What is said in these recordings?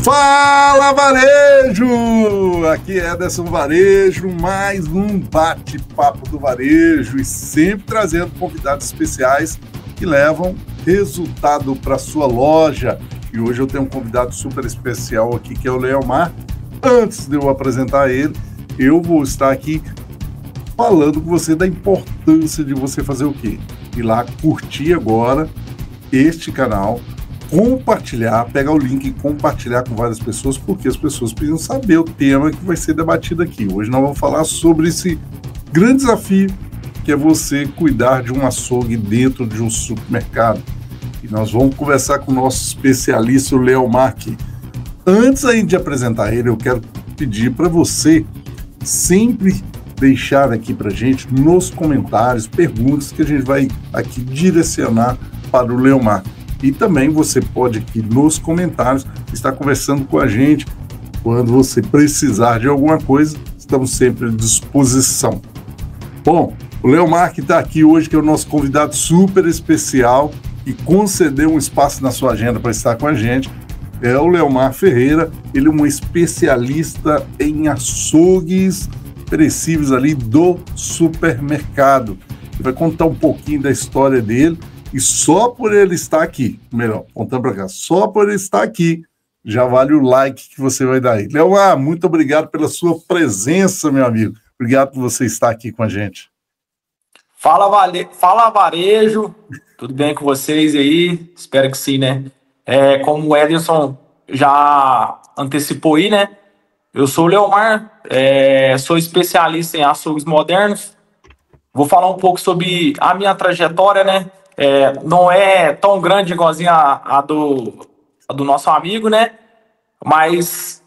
Fala, Varejo! Aqui é Ederson Varejo, mais um bate-papo do varejo e sempre trazendo convidados especiais que levam resultado para sua loja. E hoje eu tenho um convidado super especial aqui, que é o Leomar. Antes de eu apresentar ele, eu vou estar aqui falando com você da importância de você fazer o quê? Ir lá curtir agora este canal, compartilhar, pegar o link e compartilhar com várias pessoas, porque as pessoas precisam saber o tema que vai ser debatido aqui. Hoje nós vamos falar sobre esse grande desafio que é você cuidar de um açougue dentro de um supermercado. E nós vamos conversar com o nosso especialista, o Leomar. Antes ainda de apresentar ele, eu quero pedir para você sempre deixar aqui para a gente nos comentários perguntas que a gente vai aqui direcionar para o Leomar. E também você pode aqui nos comentários estar conversando com a gente. Quando você precisar de alguma coisa, estamos sempre à disposição. Bom, o Leomar que está aqui hoje, que é o nosso convidado super especial e concedeu um espaço na sua agenda para estar com a gente, é o Leomar Ferreira. Ele é um especialista em açougues perecíveis ali do supermercado. Ele vai contar um pouquinho da história dele. E só por ele estar aqui, melhor, contando para cá, só por ele estar aqui, já vale o like que você vai dar aí. Leomar, muito obrigado pela sua presença, meu amigo. Obrigado por você estar aqui com a gente. Fala, Varejo. Tudo bem com vocês aí? Espero que sim, né? Como o Ederson já antecipou aí, né? Eu sou o Leomar, sou especialista em açougues modernos. Vou falar um pouco sobre a minha trajetória, né? Não é tão grande igualzinho a do nosso amigo, né? Mas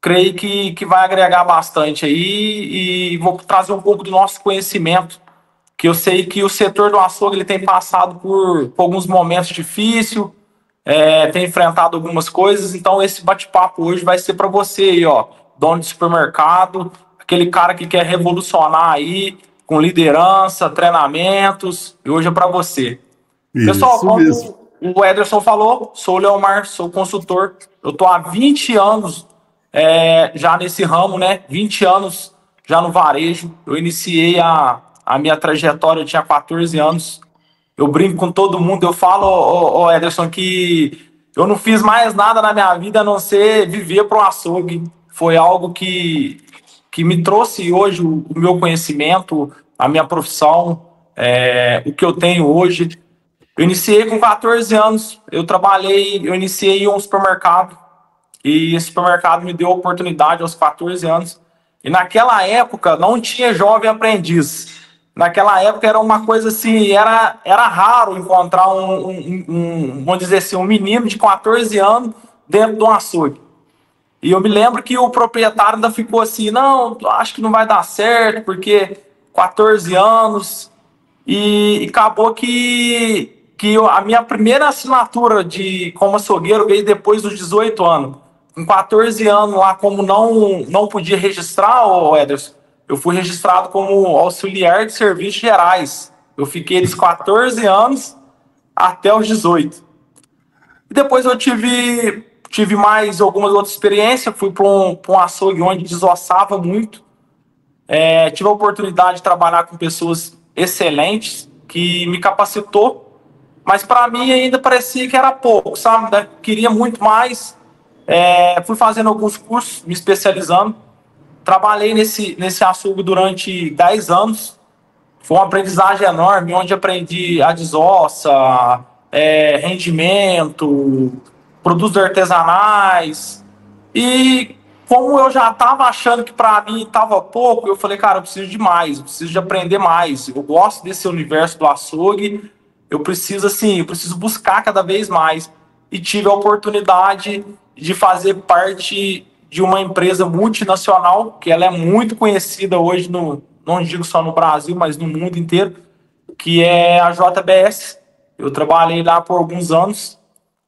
creio que vai agregar bastante aí e vou trazer um pouco do nosso conhecimento, que eu sei que o setor do açougue ele tem passado por alguns momentos difíceis, tem enfrentado algumas coisas, então esse bate-papo hoje vai ser para você aí, ó, dono de supermercado, aquele cara que quer revolucionar aí, com liderança, treinamentos, e hoje é para você. Isso pessoal, como mesmo. O Ederson falou, sou o Leomar, sou consultor, eu estou há 20 anos já nesse ramo, né? 20 anos já no varejo. Eu iniciei a minha trajetória, eu tinha 14 anos. Eu brinco com todo mundo, eu falo, Ederson, que eu não fiz mais nada na minha vida a não ser viver para o açougue. Foi algo que me trouxe hoje o meu conhecimento, a minha profissão, o que eu tenho hoje. Eu iniciei com 14 anos, eu iniciei em um supermercado, e esse supermercado me deu a oportunidade aos 14 anos. E naquela época não tinha jovem aprendiz. Naquela época era uma coisa assim, era raro encontrar vamos dizer assim, um menino de 14 anos dentro de um açougue. E eu me lembro que o proprietário ainda ficou assim, não, acho que não vai dar certo, porque 14 anos. E acabou que a minha primeira assinatura como açougueiro veio depois dos 18 anos. Com 14 anos lá, como não podia registrar, Ederson, eu fui registrado como auxiliar de serviços gerais. Eu fiquei dos 14 anos até os 18. E depois eu tive mais algumas outras experiências, fui para um açougue onde desossava muito. Tive a oportunidade de trabalhar com pessoas excelentes, que me capacitou, mas para mim ainda parecia que era pouco, sabe? Queria muito mais. Fui fazendo alguns cursos, me especializando. Trabalhei nesse açougue durante 10 anos. Foi uma aprendizagem enorme, onde aprendi a desossa, rendimento, produtos artesanais. E como eu já estava achando que para mim estava pouco, eu falei, cara, eu preciso de mais, eu preciso de aprender mais. Eu gosto desse universo do açougue, eu preciso buscar cada vez mais. E tive a oportunidade de fazer parte de uma empresa multinacional, que ela é muito conhecida hoje, não digo só no Brasil, mas no mundo inteiro, que é a JBS. Eu trabalhei lá por alguns anos,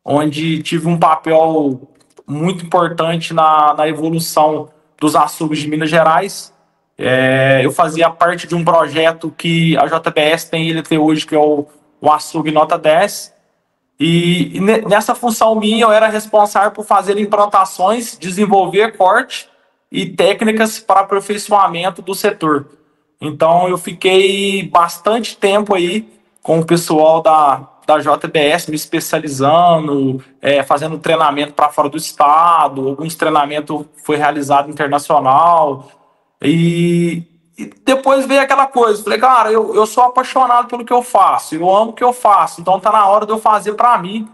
onde tive um papel muito importante na evolução dos açougues de Minas Gerais. Eu fazia parte de um projeto que a JBS tem ele até hoje, que é o açougue Nota 10. Nessa função minha, eu era responsável por fazer implantações, desenvolver corte e técnicas para aperfeiçoamento do setor. Então, eu fiquei bastante tempo aí com o pessoal da JBS, me especializando, fazendo treinamento para fora do estado, alguns treinamentos foi realizado internacional, e depois veio aquela coisa, falei, cara, eu sou apaixonado pelo que eu faço, eu amo o que eu faço, então tá na hora de eu fazer para mim,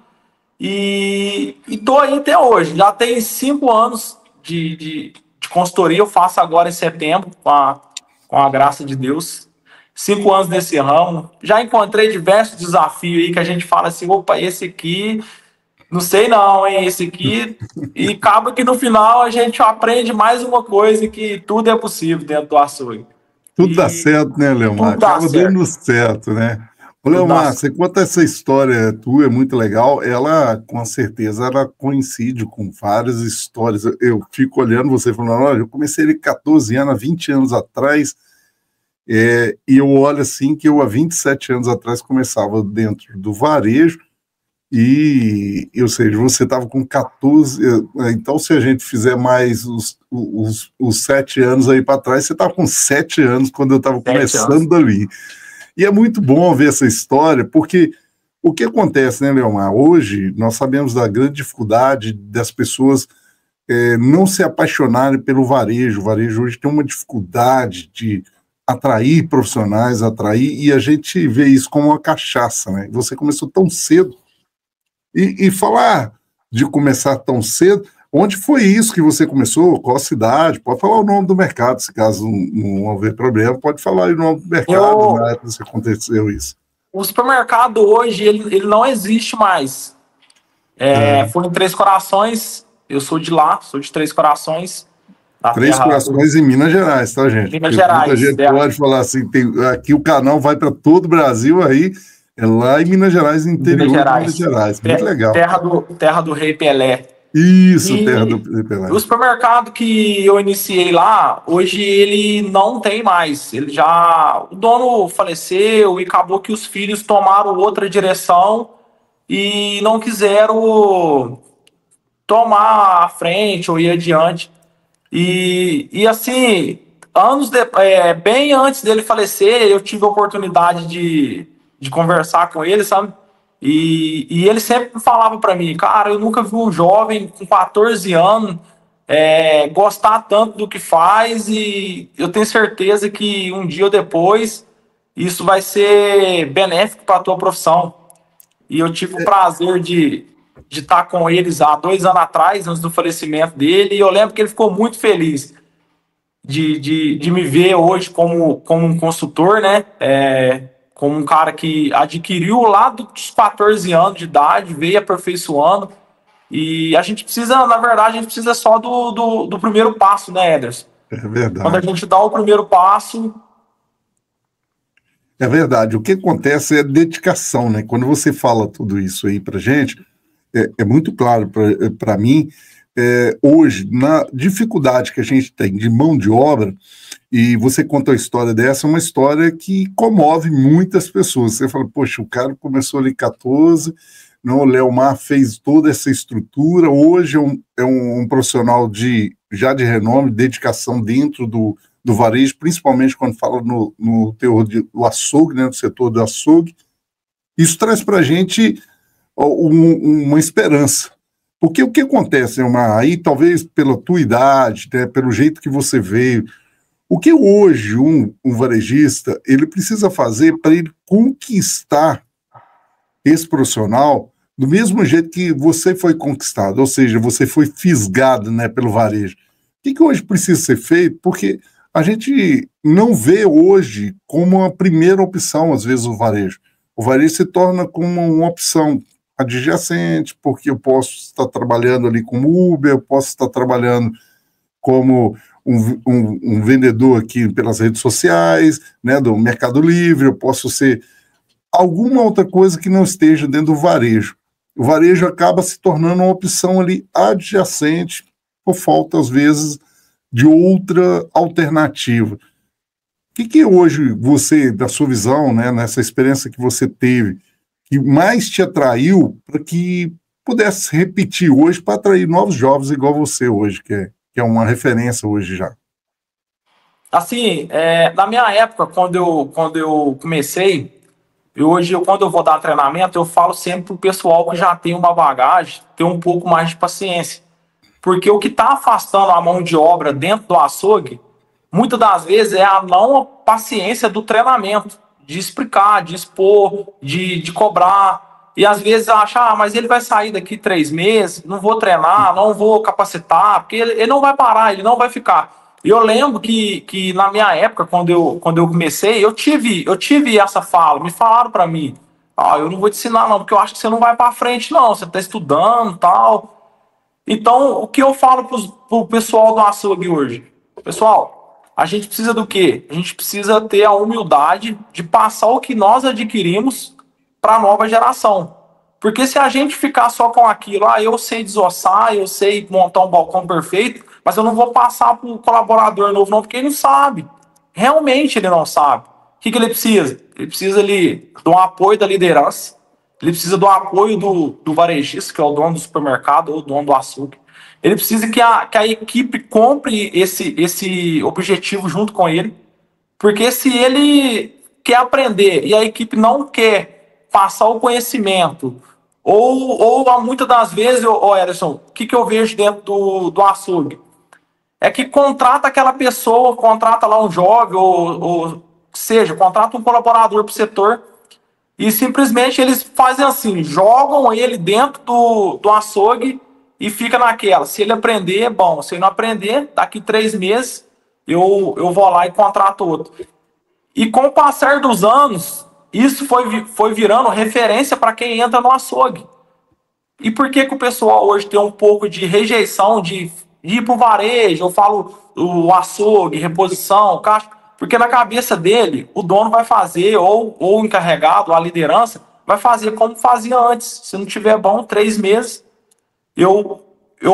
e tô aí até hoje, já tem 5 anos de consultoria, eu faço agora em setembro, com a graça de Deus, 5 anos nesse ramo, já encontrei diversos desafios aí que a gente fala assim, opa, esse aqui, não sei não, hein, esse aqui, e acaba que no final a gente aprende mais uma coisa, que tudo é possível dentro do açougue. Tudo dá certo, né, Leomar? Tudo dá Acaba certo. dando certo, né? Ô, Tudo dá Leomar, certo. você conta essa história tua, é muito legal. Ela, com certeza, ela coincide com várias histórias. Eu fico olhando você falando, olha, eu comecei ele 14 anos, há 20 anos atrás, e eu olho assim que eu, há 27 anos atrás, começava dentro do varejo, ou seja, você estava com 14, então se a gente fizer mais os 7 anos aí para trás, você estava com 7 anos quando eu estava 7 anos. começando ali. E é muito bom ver essa história, porque o que acontece, né, Leomar? Hoje nós sabemos da grande dificuldade das pessoas não se apaixonarem pelo varejo. O varejo hoje tem uma dificuldade de atrair profissionais, e a gente vê isso como uma cachaça, né? Você começou tão cedo. E falar de começar tão cedo, onde foi isso que você começou? Qual cidade? Pode falar o nome do mercado, se caso não houver problema, pode falar o nome do mercado na época que aconteceu isso. O supermercado hoje, ele não existe mais. Foi em Três Corações, eu sou de lá, sou de Três Corações, da Três terra Corações em Minas Gerais, tá, gente? Minas Porque muita Gerais. gente pode falar assim, aqui o canal vai para todo o Brasil, aí é lá em Minas Gerais, no Minas interior de Minas Gerais. Gerais. Muito legal. Terra do Rei Pelé. Isso, terra do E o Pelé. supermercado que eu iniciei lá, hoje ele não tem mais. O dono faleceu e acabou que os filhos tomaram outra direção e não quiseram tomar a frente ou ir adiante. E assim, bem antes dele falecer, eu tive a oportunidade de conversar com ele, sabe? E ele sempre falava para mim, cara, eu nunca vi um jovem com 14 anos gostar tanto do que faz, e eu tenho certeza que um dia ou depois isso vai ser benéfico para a tua profissão. E eu tive o prazer de estar com eles há 2 anos atrás, antes do falecimento dele, e eu lembro que ele ficou muito feliz de me ver hoje como um consultor, né? Como um cara que adquiriu lá dos 14 anos de idade, veio aperfeiçoando. E a gente precisa, na verdade, a gente precisa só do primeiro passo, né, Ederson? É Quando a verdade. gente dá o primeiro passo. É verdade. O que acontece é dedicação, né? Quando você fala tudo isso aí para gente, é muito claro para mim, hoje, na dificuldade que a gente tem de mão de obra, e você conta a história dessa, é uma história que comove muitas pessoas. Você fala, poxa, o cara começou ali 14, não, o Leomar fez toda essa estrutura, hoje é um profissional já de renome, dedicação dentro do varejo, principalmente quando fala no teor do açougue, né, no setor do açougue. Isso traz para a gente uma esperança. Porque o que acontece, Elmar, aí talvez pela tua idade, né, pelo jeito que você veio, o que hoje um varejista ele precisa fazer para ele conquistar esse profissional do mesmo jeito que você foi conquistado, ou seja, você foi fisgado, né, pelo varejo. O que hoje precisa ser feito? Porque a gente não vê hoje como uma primeira opção, às vezes, o varejo. O varejo se torna como uma opção adjacente, porque eu posso estar trabalhando ali como Uber, eu posso estar trabalhando como um vendedor aqui pelas redes sociais, né, do Mercado Livre, eu posso ser alguma outra coisa que não esteja dentro do varejo. O varejo acaba se tornando uma opção ali adjacente, por falta, às vezes, de outra alternativa. O que hoje você, da sua visão, né, nessa experiência que você teve, que mais te atraiu para que pudesse repetir hoje para atrair novos jovens igual você hoje, que é uma referência hoje já? Assim, na minha época, quando eu comecei, e hoje, quando eu vou dar treinamento, eu falo sempre pro pessoal que já tem uma bagagem, ter um pouco mais de paciência. Porque o que está afastando a mão de obra dentro do açougue, muitas das vezes é a não paciência do treinamento, de explicar, de expor, de cobrar. E às vezes acha, mas ele vai sair daqui 3 meses, não vou treinar, não vou capacitar, porque ele não vai parar, ele não vai ficar. E eu lembro que na minha época, quando eu comecei, eu tive essa fala, me falaram para mim, eu não vou te ensinar não, porque eu acho que você não vai para frente não, você está estudando e tal. Então, o que eu falo pro pessoal do açougue hoje? Pessoal, a gente precisa do quê? A gente precisa ter a humildade de passar o que nós adquirimos para a nova geração. Porque se a gente ficar só com aquilo, eu sei desossar, eu sei montar um balcão perfeito, mas eu não vou passar para o colaborador novo não, porque ele não sabe. Realmente ele não sabe. O que ele precisa? Ele precisa de um apoio da liderança, ele precisa do apoio do varejista, que é o dono do supermercado ou o dono do açougue. Ele precisa que a equipe compre esse objetivo junto com ele. Porque se ele quer aprender e a equipe não quer passar o conhecimento, ou muitas das vezes, Ederson, o que eu vejo dentro do açougue? É que contrata aquela pessoa, contrata lá um jovem, ou seja, contrata um colaborador para o setor. E simplesmente eles fazem assim, jogam ele dentro do açougue e fica naquela. Se ele aprender, é bom. Se ele não aprender, daqui 3 meses eu vou lá e contrato outro. E com o passar dos anos, isso foi virando referência para quem entra no açougue. E por que o pessoal hoje tem um pouco de rejeição de ir para o varejo? Eu falo o açougue, reposição, caixa. Porque na cabeça dele, o dono vai fazer, ou o encarregado, a liderança, vai fazer como fazia antes. Se não tiver bom, 3 meses, eu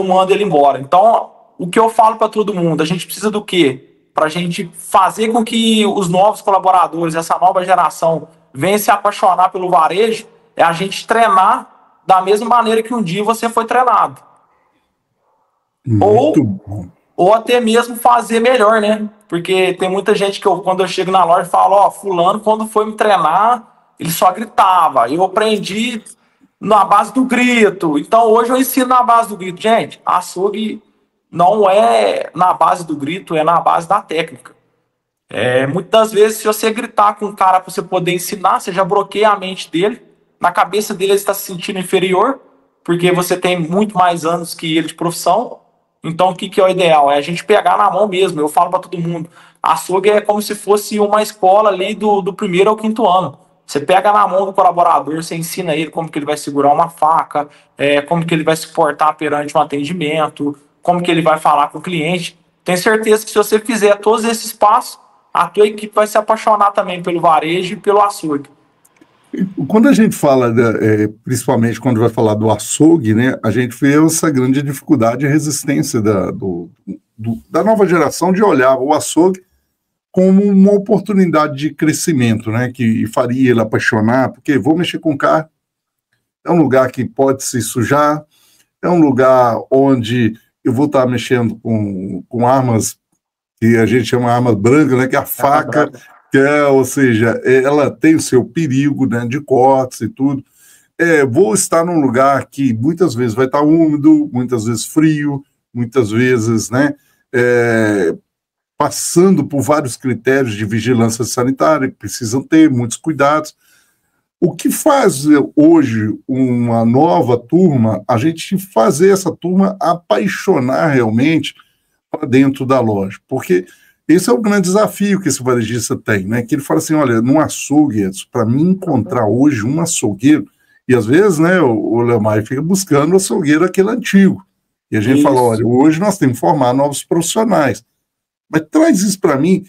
mando ele embora. Então, o que eu falo para todo mundo, a gente precisa do quê? Para a gente fazer com que os novos colaboradores, essa nova geração, venha se apaixonar pelo varejo, é a gente treinar da mesma maneira que um dia você foi treinado. Muito bom. Ou até mesmo fazer melhor, né? Porque tem muita gente que quando eu chego na loja, falo, fulano, quando foi me treinar, ele só gritava. Eu aprendi na base do grito. Então, hoje eu ensino na base do grito. Gente, açougue não é na base do grito, é na base da técnica. Muitas das vezes, se você gritar com o cara para você poder ensinar, você já bloqueia a mente dele. Na cabeça dele, ele está se sentindo inferior, porque você tem muito mais anos que ele de profissão. Então, o que é o ideal? É a gente pegar na mão mesmo. Eu falo para todo mundo, açougue é como se fosse uma escola ali do primeiro ao quinto ano. Você pega na mão do colaborador, você ensina ele como que ele vai segurar uma faca, como que ele vai se portar perante um atendimento, como que ele vai falar com o cliente. Tenho certeza que se você fizer todos esses passos, a tua equipe vai se apaixonar também pelo varejo e pelo açougue. Quando a gente fala, principalmente quando vai falar do açougue, né, a gente vê essa grande dificuldade e resistência da nova geração de olhar o açougue como uma oportunidade de crescimento, né, que faria ele apaixonar, porque vou mexer com carro, é um lugar que pode se sujar, é um lugar onde eu vou estar mexendo com armas que a gente chama armas brancas, né, que é a faca, ou seja, ela tem o seu perigo, né, de cortes e tudo. Vou estar num lugar que muitas vezes vai estar úmido, muitas vezes frio, muitas vezes, né, passando por vários critérios de vigilância sanitária, que precisam ter muitos cuidados. O que faz hoje uma nova turma, a gente fazer essa turma apaixonar realmente para dentro da loja, porque esse é o grande desafio que esse varejista tem, né? Que ele fala assim, olha, num açougue, para mim encontrar hoje um açougueiro, e às vezes, né, o Leomar fica buscando o açougueiro aquele antigo, e a gente fala, olha, hoje nós temos que formar novos profissionais, mas traz isso para mim,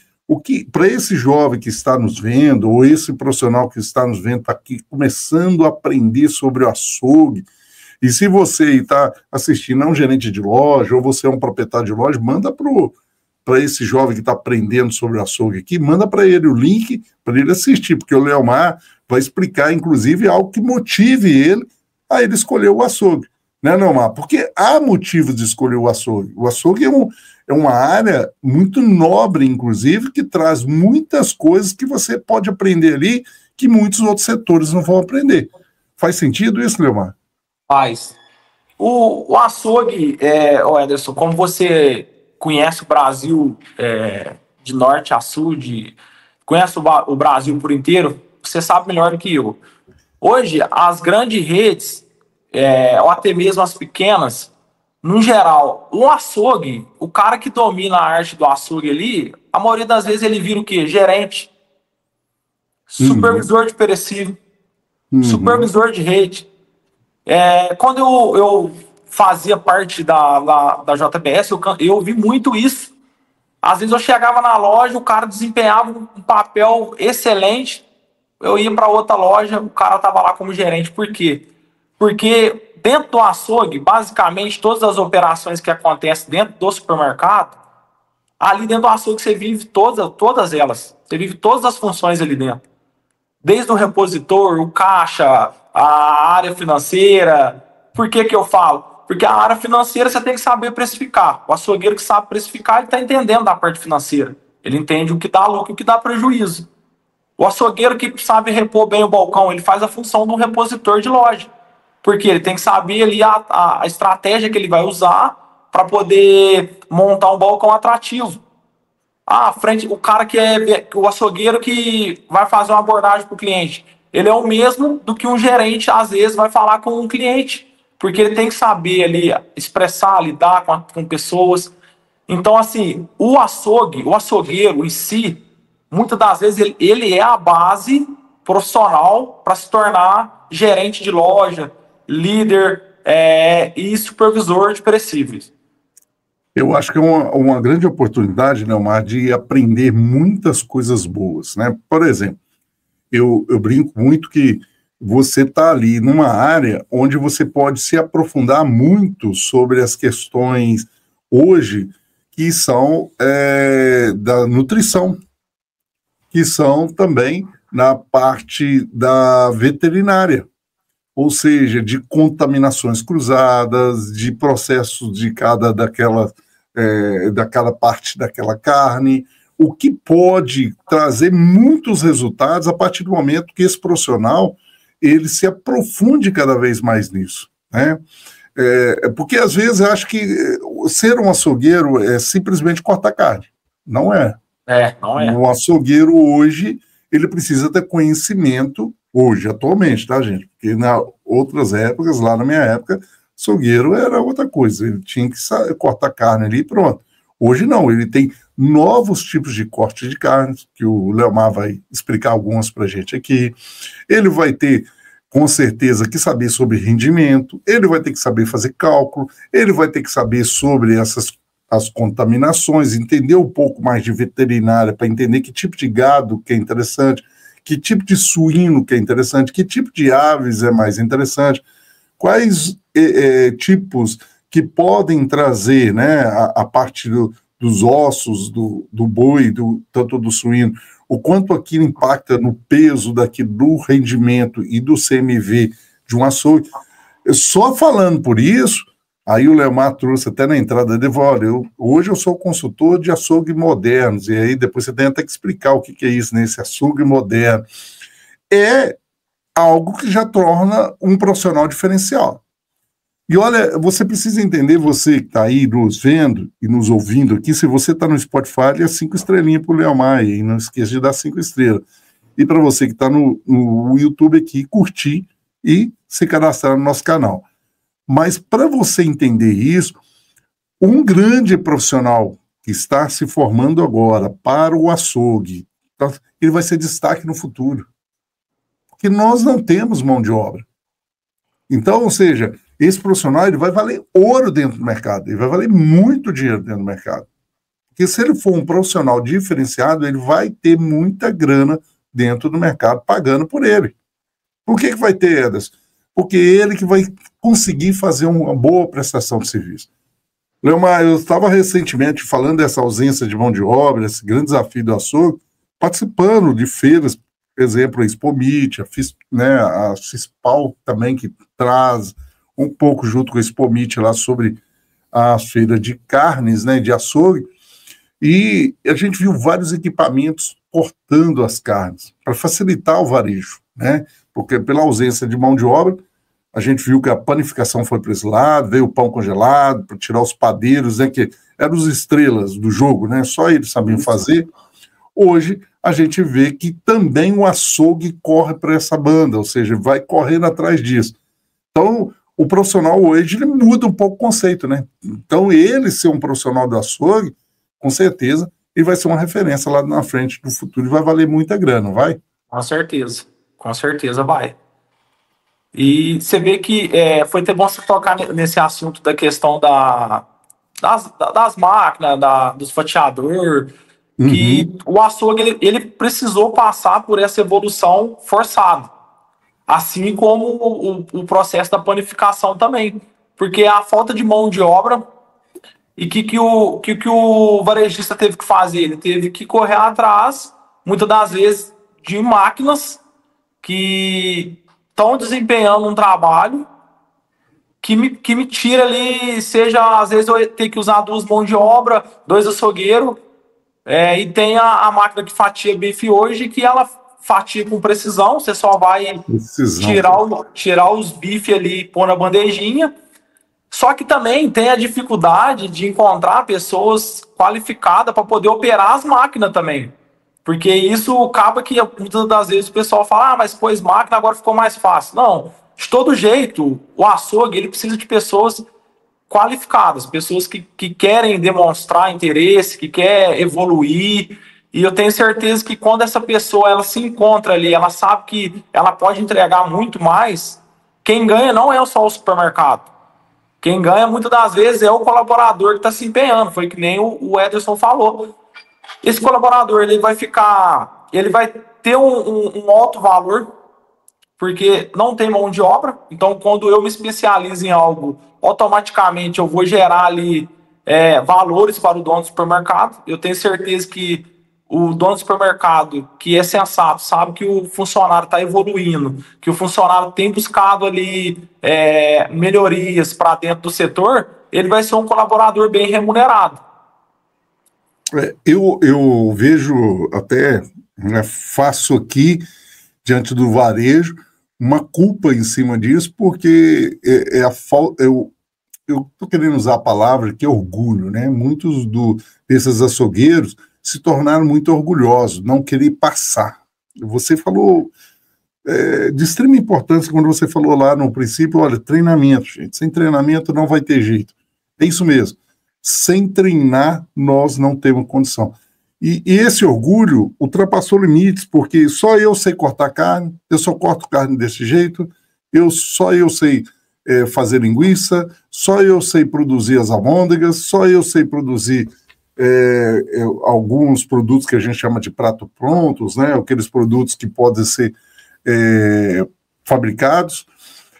para esse jovem que está nos vendo, ou esse profissional que está nos vendo, está aqui começando a aprender sobre o açougue, e se você está assistindo a um gerente de loja, ou você é um proprietário de loja, manda para esse jovem que está aprendendo sobre o açougue aqui, manda para ele o link para ele assistir, porque o Leomar vai explicar, inclusive, algo que motive ele a ele escolher o açougue, né, Neomar? Porque há motivos de escolher o açougue. O açougue é uma área muito nobre, inclusive, que traz muitas coisas que você pode aprender ali que muitos outros setores não vão aprender. Faz sentido isso, Neomar? Faz. O açougue, Ederson, como você conhece o Brasil de norte a sul, conhece o Brasil por inteiro, você sabe melhor do que eu. Hoje, as grandes redes, ou até mesmo as pequenas, no geral, o açougue, o cara que domina a arte do açougue ali, a maioria das vezes ele vira o quê? Gerente, supervisor de perecível, supervisor de rede. Quando eu fazia parte da JBS, eu vi muito isso. Às vezes eu chegava na loja, o cara desempenhava um papel excelente, eu ia para outra loja, o cara estava lá como gerente. Por quê? Porque dentro do açougue, basicamente, todas as operações que acontecem dentro do supermercado, ali dentro do açougue você vive todas elas. Você vive todas as funções ali dentro. Desde o repositor, o caixa, a área financeira. Por que que eu falo? Porque a área financeira você tem que saber precificar. O açougueiro que sabe precificar, ele está entendendo da parte financeira. Ele entende o que dá lucro e o que dá prejuízo. O açougueiro que sabe repor bem o balcão, ele faz a função do repositor de loja. Porque ele tem que saber ali a estratégia que ele vai usar para poder montar um balcão atrativo. O cara que é o açougueiro que vai fazer uma abordagem para o cliente, ele é o mesmo do que um gerente, às vezes, vai falar com um cliente. Porque ele tem que saber ali expressar, lidar com pessoas. Então, assim, o açougueiro em si, muitas das vezes ele é a base profissional para se tornar gerente de loja, líder e supervisor de perecíveis. Eu acho que é uma grande oportunidade, Neomar, de aprender muitas coisas boas, né? Por exemplo, eu brinco muito que você está ali numa área onde você pode se aprofundar muito sobre as questões hoje que são da nutrição, que são também na parte da veterinária, ou seja, de contaminações cruzadas, de processos de daquela parte daquela carne, o que pode trazer muitos resultados a partir do momento que esse profissional ele se aprofunde cada vez mais nisso, né? Porque às vezes eu acho que ser um açougueiro é simplesmente cortar carne. Não é. Não é. O açougueiro hoje, ele precisa ter conhecimento, hoje, atualmente, tá, gente? Porque nas outras épocas, lá na minha época, açougueiro era outra coisa, ele tinha que cortar carne ali e pronto. Hoje não, ele tem novos tipos de corte de carne, que o Leomar vai explicar algumas para a gente aqui. Ele vai ter, com certeza, que saber sobre rendimento, ele vai ter que saber fazer cálculo, ele vai ter que saber sobre as contaminações, entender um pouco mais de veterinária para entender que tipo de gado que é interessante, que tipo de suíno que é interessante, que tipo de aves é mais interessante, quais tipos que podem trazer, né, a parte dos ossos do boi, tanto do suíno, o quanto aquilo impacta no peso do rendimento e do CMV de um açougue. Só falando por isso, aí o Leomar trouxe até na entrada dele, olha, hoje eu sou consultor de açougue modernos, e aí depois você tem até que explicar o que é isso, né, esse açougue moderno. É algo que já torna um profissional diferencial. E olha, você precisa entender, você que está aí nos vendo e nos ouvindo aqui, se você está no Spotify, é 5 estrelinhas para o Leomar, e não esqueça de dar 5 estrelas. E para você que está no YouTube aqui, curtir e se cadastrar no nosso canal. Mas para você entender isso, um grande profissional que está se formando agora para o açougue, ele vai ser destaque no futuro. Porque nós não temos mão de obra. Então, ou seja, esse profissional ele vai valer ouro dentro do mercado, ele vai valer muito dinheiro dentro do mercado. Porque se ele for um profissional diferenciado, ele vai ter muita grana dentro do mercado pagando por ele. Por que vai ter, Ederson? Porque ele que vai conseguir fazer uma boa prestação de serviço. Leomar, eu estava recentemente falando dessa ausência de mão de obra, esse grande desafio do açougue, participando de feiras exemplo, a Spomit, né, a Fispal também, que traz um pouco junto com a Spomit lá sobre a feira de carnes, né, de açougue, e a gente viu vários equipamentos cortando as carnes para facilitar o varejo, né, porque pela ausência de mão de obra, a gente viu que a panificação foi para esse lado, veio o pão congelado para tirar os padeiros, né, que eram os estrelas do jogo, né, só eles sabiam fazer. Hoje, a gente vê que também o açougue corre para essa banda, ou seja, vai correndo atrás disso. Então, o profissional hoje, ele muda um pouco o conceito, né? Então, ele ser um profissional do açougue, com certeza, ele vai ser uma referência lá na frente do futuro e vai valer muita grana, não vai? Com certeza vai. E você vê que foi até bom você tocar nesse assunto da questão das máquinas, dos fatiadores, que o açougue ele precisou passar por essa evolução forçada, assim como o processo da panificação também, porque a falta de mão de obra e que o varejista teve que fazer, ele teve que correr atrás, muitas das vezes, de máquinas que estão desempenhando um trabalho que me tira ali, seja, às vezes eu tenho que usar 2 mãos de obra, 2 açougueiros, e tem a máquina que fatia bife hoje, que ela fatia com precisão, você só vai tirar os bifes ali e pôr na bandejinha. Só que também tem a dificuldade de encontrar pessoas qualificadas para poder operar as máquinas também. Porque isso acaba que muitas das vezes o pessoal fala, mas pôs máquina, agora ficou mais fácil. Não, de todo jeito, o açougue ele precisa de pessoas qualificadas, pessoas que querem demonstrar interesse, que quer evoluir, e eu tenho certeza que quando essa pessoa ela se encontra ali, ela sabe que ela pode entregar muito mais, quem ganha não é só o supermercado, quem ganha muitas das vezes é o colaborador que está se empenhando, foi que nem o Ederson falou. Esse colaborador ele vai ter um alto valor, porque não tem mão de obra. Então, quando eu me especializo em algo, automaticamente eu vou gerar ali valores para o dono do supermercado. Eu tenho certeza que o dono do supermercado, que é sensato, sabe que o funcionário está evoluindo, que o funcionário tem buscado ali melhorias para dentro do setor, ele vai ser um colaborador bem remunerado. Eu vejo até, né, faço aqui, diante do varejo, uma culpa em cima disso, porque a falta. Eu estou querendo usar a palavra que é orgulho, né? Muitos desses açougueiros se tornaram muito orgulhosos, não querer passar. Você falou de extrema importância quando você falou lá no princípio, olha, treinamento, gente. Sem treinamento não vai ter jeito. É isso mesmo. Sem treinar, nós não temos condição. E esse orgulho ultrapassou limites, porque só eu sei cortar carne, eu só corto carne desse jeito, só eu sei fazer linguiça, só eu sei produzir as almôndegas, só eu sei produzir alguns produtos que a gente chama de prato prontos, né, aqueles produtos que podem ser fabricados.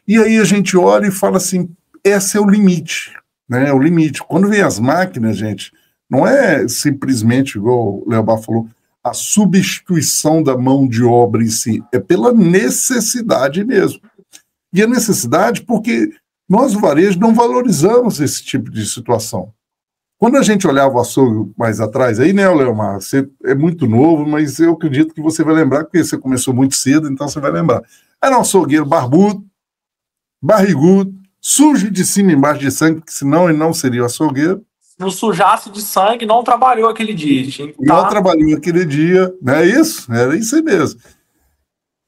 E aí a gente olha e fala assim, esse é o limite. Né, o limite. Quando vem as máquinas, gente, não é simplesmente, igual o Leobar falou, a substituição da mão de obra em si, é pela necessidade mesmo. E a necessidade porque nós, do varejo, não valorizamos esse tipo de situação. Quando a gente olhava o açougue mais atrás, aí, né, Leomar, você é muito novo, mas eu acredito que você vai lembrar, porque você começou muito cedo, então você vai lembrar. Era um açougueiro barbudo, barrigudo, sujo de cima e embaixo de sangue, porque senão ele não seria o açougueiro. Se não sujasse de sangue, não trabalhou aquele dia. Não trabalhou aquele dia, não é isso? Era isso aí mesmo.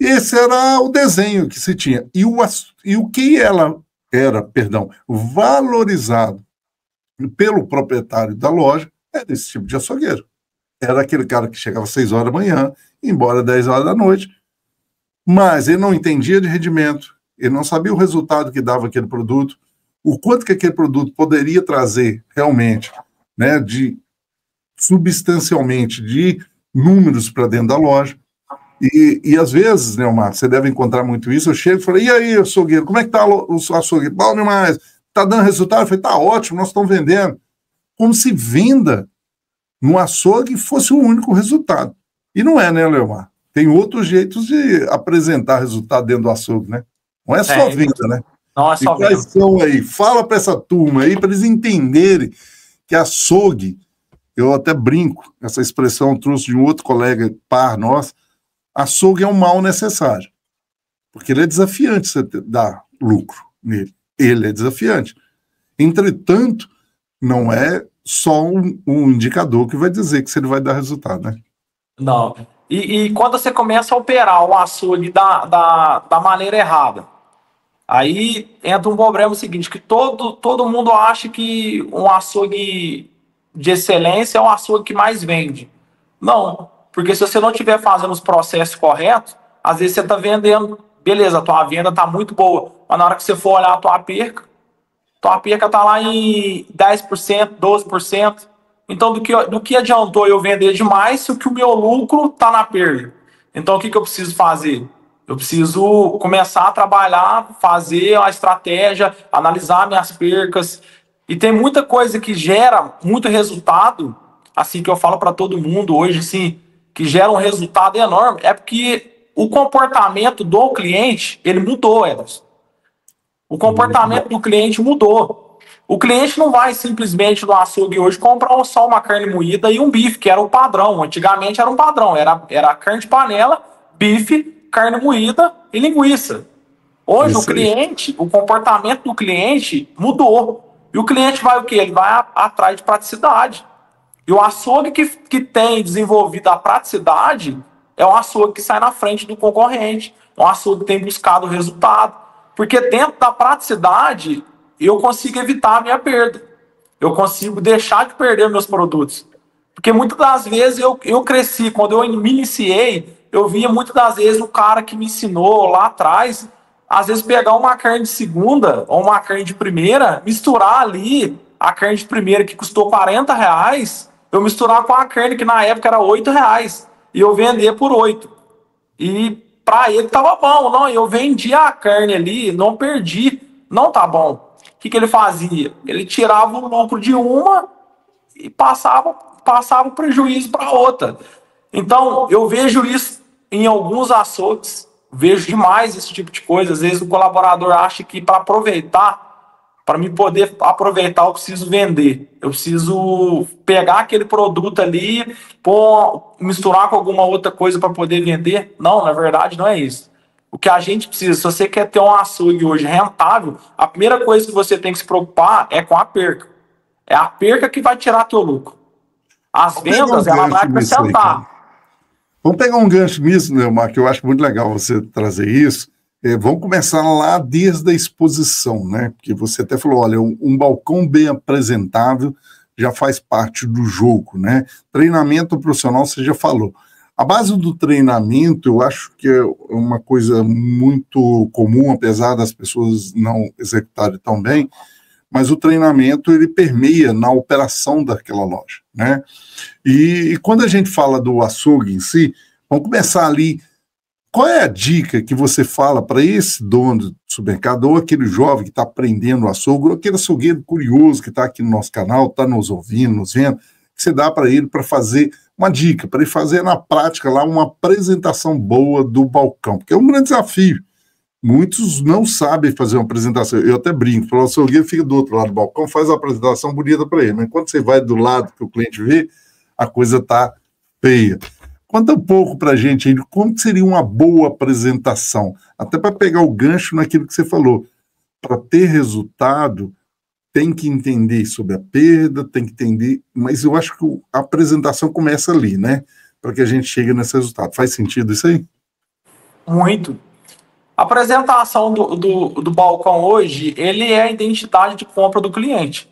Esse era o desenho que se tinha. E o que ela era, valorizado pelo proprietário da loja era esse tipo de açougueiro. Era aquele cara que chegava às 6 horas da manhã, ia embora às 10 horas da noite, mas ele não entendia de rendimento, ele não sabia o resultado que dava aquele produto, o quanto que aquele produto poderia trazer realmente, né, substancialmente de números para dentro da loja. E às vezes, Neomar, você deve encontrar muito isso, eu chego e falo, e aí, açougueiro, como é que está o açougueiro? Bom demais, está dando resultado? Eu falei, está ótimo, nós estamos vendendo. Como se venda no açougue fosse o único resultado. E não é, né, Leomar? tem outros jeitos de apresentar resultado dentro do açougue, né? Não é só venda, né? Não é E só quais venda. são aí? Fala para essa turma aí, para eles entenderem que açougue, eu até brinco, essa expressão eu trouxe de um outro colega par nosso, açougue é um mal necessário, porque ele é desafiante você dar lucro nele. Ele é desafiante. Entretanto, não é só um indicador que vai dizer que se ele vai dar resultado, né? Não. E quando você começa a operar o açougue da maneira errada, aí entra um problema seguinte, que todo mundo acha que um açougue de excelência é o açougue que mais vende. Não, porque se você não estiver fazendo os processos corretos, às vezes você está vendendo, beleza, a tua venda está muito boa, mas na hora que você for olhar a tua perca está lá em 10%, 12%. Então, do que adiantou eu vender demais se o que o meu lucro está na perda? Então, o que eu preciso fazer? Eu preciso começar a trabalhar, fazer a estratégia, analisar minhas percas. E tem muita coisa que gera muito resultado, assim que eu falo para todo mundo hoje, assim, que gera um resultado enorme, é porque o comportamento do cliente, ele mudou, Ederson. O comportamento do cliente mudou. O cliente não vai simplesmente no açougue hoje comprar só uma carne moída e um bife, que era o padrão. Antigamente era um padrão, era carne de panela, bife, carne moída e linguiça. Hoje o comportamento do cliente mudou. E o cliente vai o quê? Ele vai atrás de praticidade. E o açougue que tem desenvolvido a praticidade é um açougue que sai na frente do concorrente. É um açougue que tem buscado o resultado. Porque dentro da praticidade, eu consigo evitar a minha perda. Eu consigo deixar de perder meus produtos. Porque muitas das vezes eu cresci, quando eu me iniciei, eu via muitas das vezes o cara que me ensinou lá atrás, às vezes pegar uma carne de segunda ou uma carne de primeira, misturar ali a carne de primeira que custou R$ 40, eu misturar com a carne que na época era R$ 8 e eu vender por 8. E para ele tava bom, não, eu vendi a carne ali, não perdi, não tá bom. O que ele fazia? Ele tirava o lucro de uma e passava o prejuízo para outra. Então, eu vejo isso em alguns açougues, vejo demais esse tipo de coisa. Às vezes o colaborador acha que para aproveitar, para me poder aproveitar, eu preciso vender. Eu preciso pegar aquele produto ali, misturar com alguma outra coisa para poder vender. Não, na verdade, não é isso. O que a gente precisa, se você quer ter um açougue hoje rentável, a primeira coisa que você tem que se preocupar é com a perca. É a perca que vai tirar teu lucro. As vendas, ela vai acrescentar. Vamos pegar um gancho nisso, Neomar, que eu acho muito legal você trazer isso. Vamos começar lá desde a exposição, né? Porque você até falou, olha, um balcão bem apresentável já faz parte do jogo, né? Treinamento profissional, você já falou. A base do treinamento, eu acho que é uma coisa muito comum, apesar das pessoas não executarem tão bem, mas o treinamento, ele permeia na operação daquela loja, né? E quando a gente fala do açougue em si, vamos começar ali. Qual é a dica que você fala para esse dono do supermercado, ou aquele jovem que está aprendendo o açougue, ou aquele açougueiro curioso que está aqui no nosso canal, está nos ouvindo, nos vendo, que você dá para ele para fazer uma dica, para ele fazer na prática lá uma apresentação boa do balcão, porque é um grande desafio. Muitos não sabem fazer uma apresentação. Eu até brinco, o açougueiro fica do outro lado do balcão, faz uma apresentação bonita para ele, mas quando você vai do lado que o cliente vê, a coisa está feia. Conta um pouco para a gente aí, como seria uma boa apresentação, até para pegar o gancho naquilo que você falou. Para ter resultado, tem que entender sobre a perda, tem que entender, mas eu acho que a apresentação começa ali, né? Para que a gente chegue nesse resultado. Faz sentido isso aí? Muito. A apresentação do balcão hoje, ele é a identidade de compra do cliente.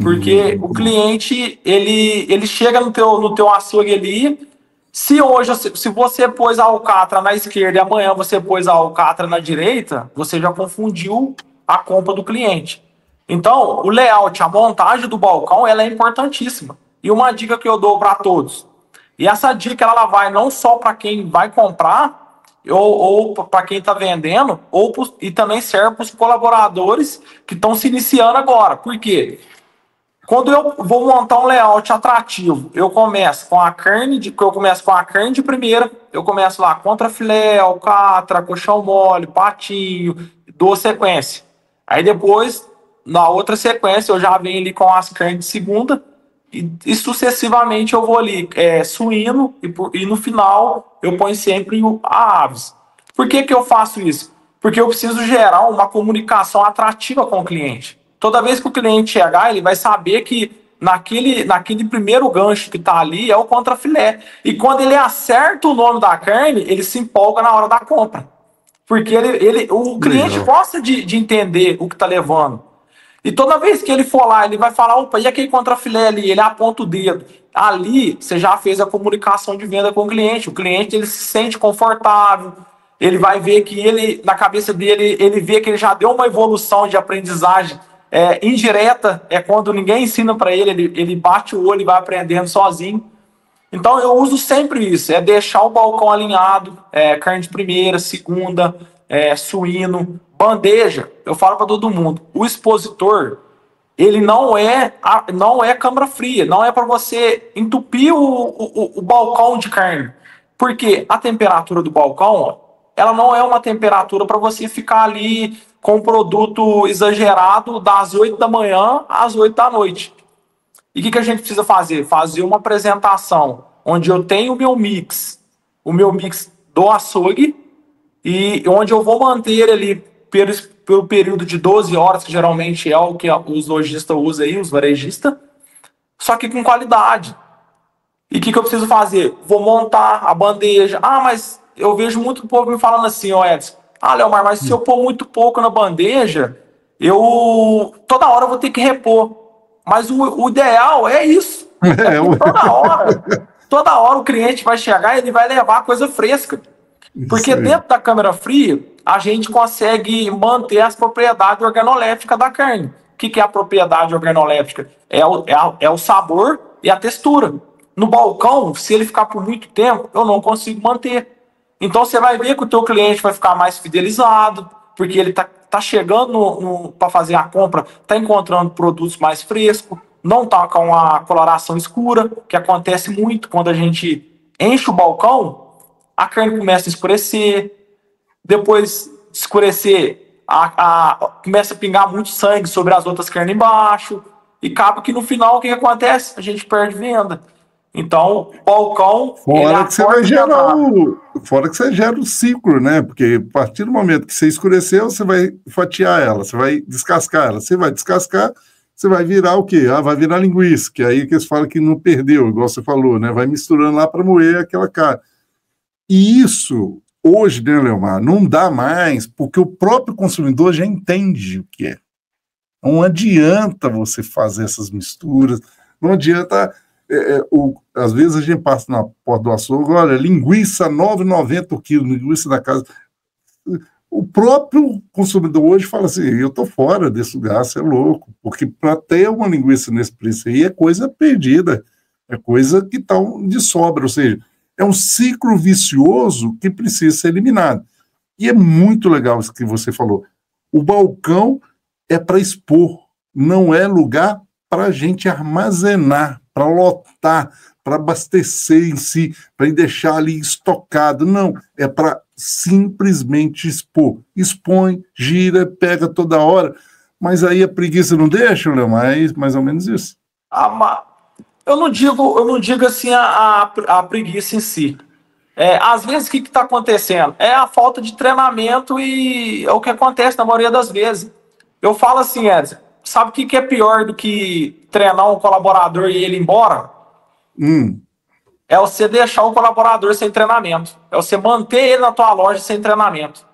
Porque o cliente, ele chega no teu açougue ali. Se você pôs a alcatra na esquerda e amanhã você pôs a alcatra na direita, você já confundiu a compra do cliente. Então, o layout, a montagem do balcão, ela é importantíssima. E uma dica que eu dou para todos. E essa dica, ela vai não só para quem vai comprar, ou para quem está vendendo, e também serve para os colaboradores que estão se iniciando agora. Por quê? Quando eu vou montar um layout atrativo, eu começo com a carne de primeira, eu começo lá contra filé, alcatra, coxão mole, patinho, dou sequência. Aí depois, na outra sequência, eu já venho ali com as carnes de segunda e sucessivamente eu vou ali suíno e no final eu ponho sempre a aves. Por que eu faço isso? Porque eu preciso gerar uma comunicação atrativa com o cliente. Toda vez que o cliente chegar, ele vai saber que naquele primeiro gancho que está ali é o contrafilé. E quando ele acerta o nome da carne, ele se empolga na hora da compra. Porque o cliente Legal. gosta de entender o que está levando. E toda vez que ele for lá, ele vai falar, opa, e aquele contrafilé ali? Ele aponta o dedo. Ali, você já fez a comunicação de venda com o cliente. O cliente, ele se sente confortável. Ele vai ver que na cabeça dele, ele vê que ele já deu uma evolução de aprendizagem indireta. É quando ninguém ensina para ele bate o olho e vai aprendendo sozinho. Então, eu uso sempre isso, deixar o balcão alinhado, carne de primeira, segunda, suíno, bandeja. Eu falo para todo mundo, o expositor, ele não é câmara fria, não é para você entupir o balcão de carne, porque a temperatura do balcão, ela não é uma temperatura para você ficar ali com o produto exagerado das 8 da manhã às 8 da noite. E o que a gente precisa fazer? Fazer uma apresentação onde eu tenho o meu mix do açougue, e onde eu vou manter ele ali pelo período de 12 horas, que geralmente é o que os lojistas usam aí, os varejistas, só que com qualidade. E o que eu preciso fazer? Vou montar a bandeja. Ah, mas eu vejo muito povo me falando assim, ó, Edson. Ah, Leomar, mas se eu pôr muito pouco na bandeja, toda hora eu vou ter que repor. Mas o ideal é isso. Toda hora o cliente vai chegar e ele vai levar coisa fresca. Porque dentro da câmara fria, a gente consegue manter as propriedades organolépticas da carne. O que é a propriedade organoléptica? É o sabor e a textura. No balcão, se ele ficar por muito tempo, eu não consigo manter. Então você vai ver que o teu cliente vai ficar mais fidelizado, porque ele tá chegando para fazer a compra, tá encontrando produtos mais frescos, não tá com a coloração escura, que acontece muito quando a gente enche o balcão, a carne começa a escurecer, depois de escurecer, começa a pingar muito sangue sobre as outras carnes embaixo, e acaba que no final o que acontece? A gente perde venda. Então, o balcão... Fora que você gera o ciclo, né? Porque a partir do momento que você escureceu, você vai fatiar ela, você vai descascar ela. Você vai descascar, você vai virar o quê? Vai virar linguiça, que é aí que eles falam que não perdeu, igual você falou, né? Vai misturando lá para moer aquela carne. E isso, hoje, né, Leomar, não dá mais, porque o próprio consumidor já entende o que é. Não adianta você fazer essas misturas, não adianta... às vezes a gente passa na porta do açougue, olha, linguiça 9,90 o quilo, linguiça da casa. O próprio consumidor hoje fala assim, eu estou fora desse lugar, você é louco, porque para ter uma linguiça nesse preço aí é coisa perdida, é coisa que está de sobra, ou seja, é um ciclo vicioso que precisa ser eliminado. E é muito legal isso que você falou. O balcão é para expor, não é lugar para a gente armazenar, para lotar, para abastecer em si, para deixar ali estocado. Não, é para simplesmente expor. Expõe, gira, pega toda hora. Mas aí a preguiça não deixa, Leomar? É mais ou menos isso. Eu não digo assim a preguiça em si. Às vezes, o que está acontecendo? É a falta de treinamento e é o que acontece na maioria das vezes. Eu falo assim, Edson, sabe o que é pior do que treinar um colaborador e ele ir embora? É você deixar o colaborador sem treinamento. É você manter ele na tua loja sem treinamento.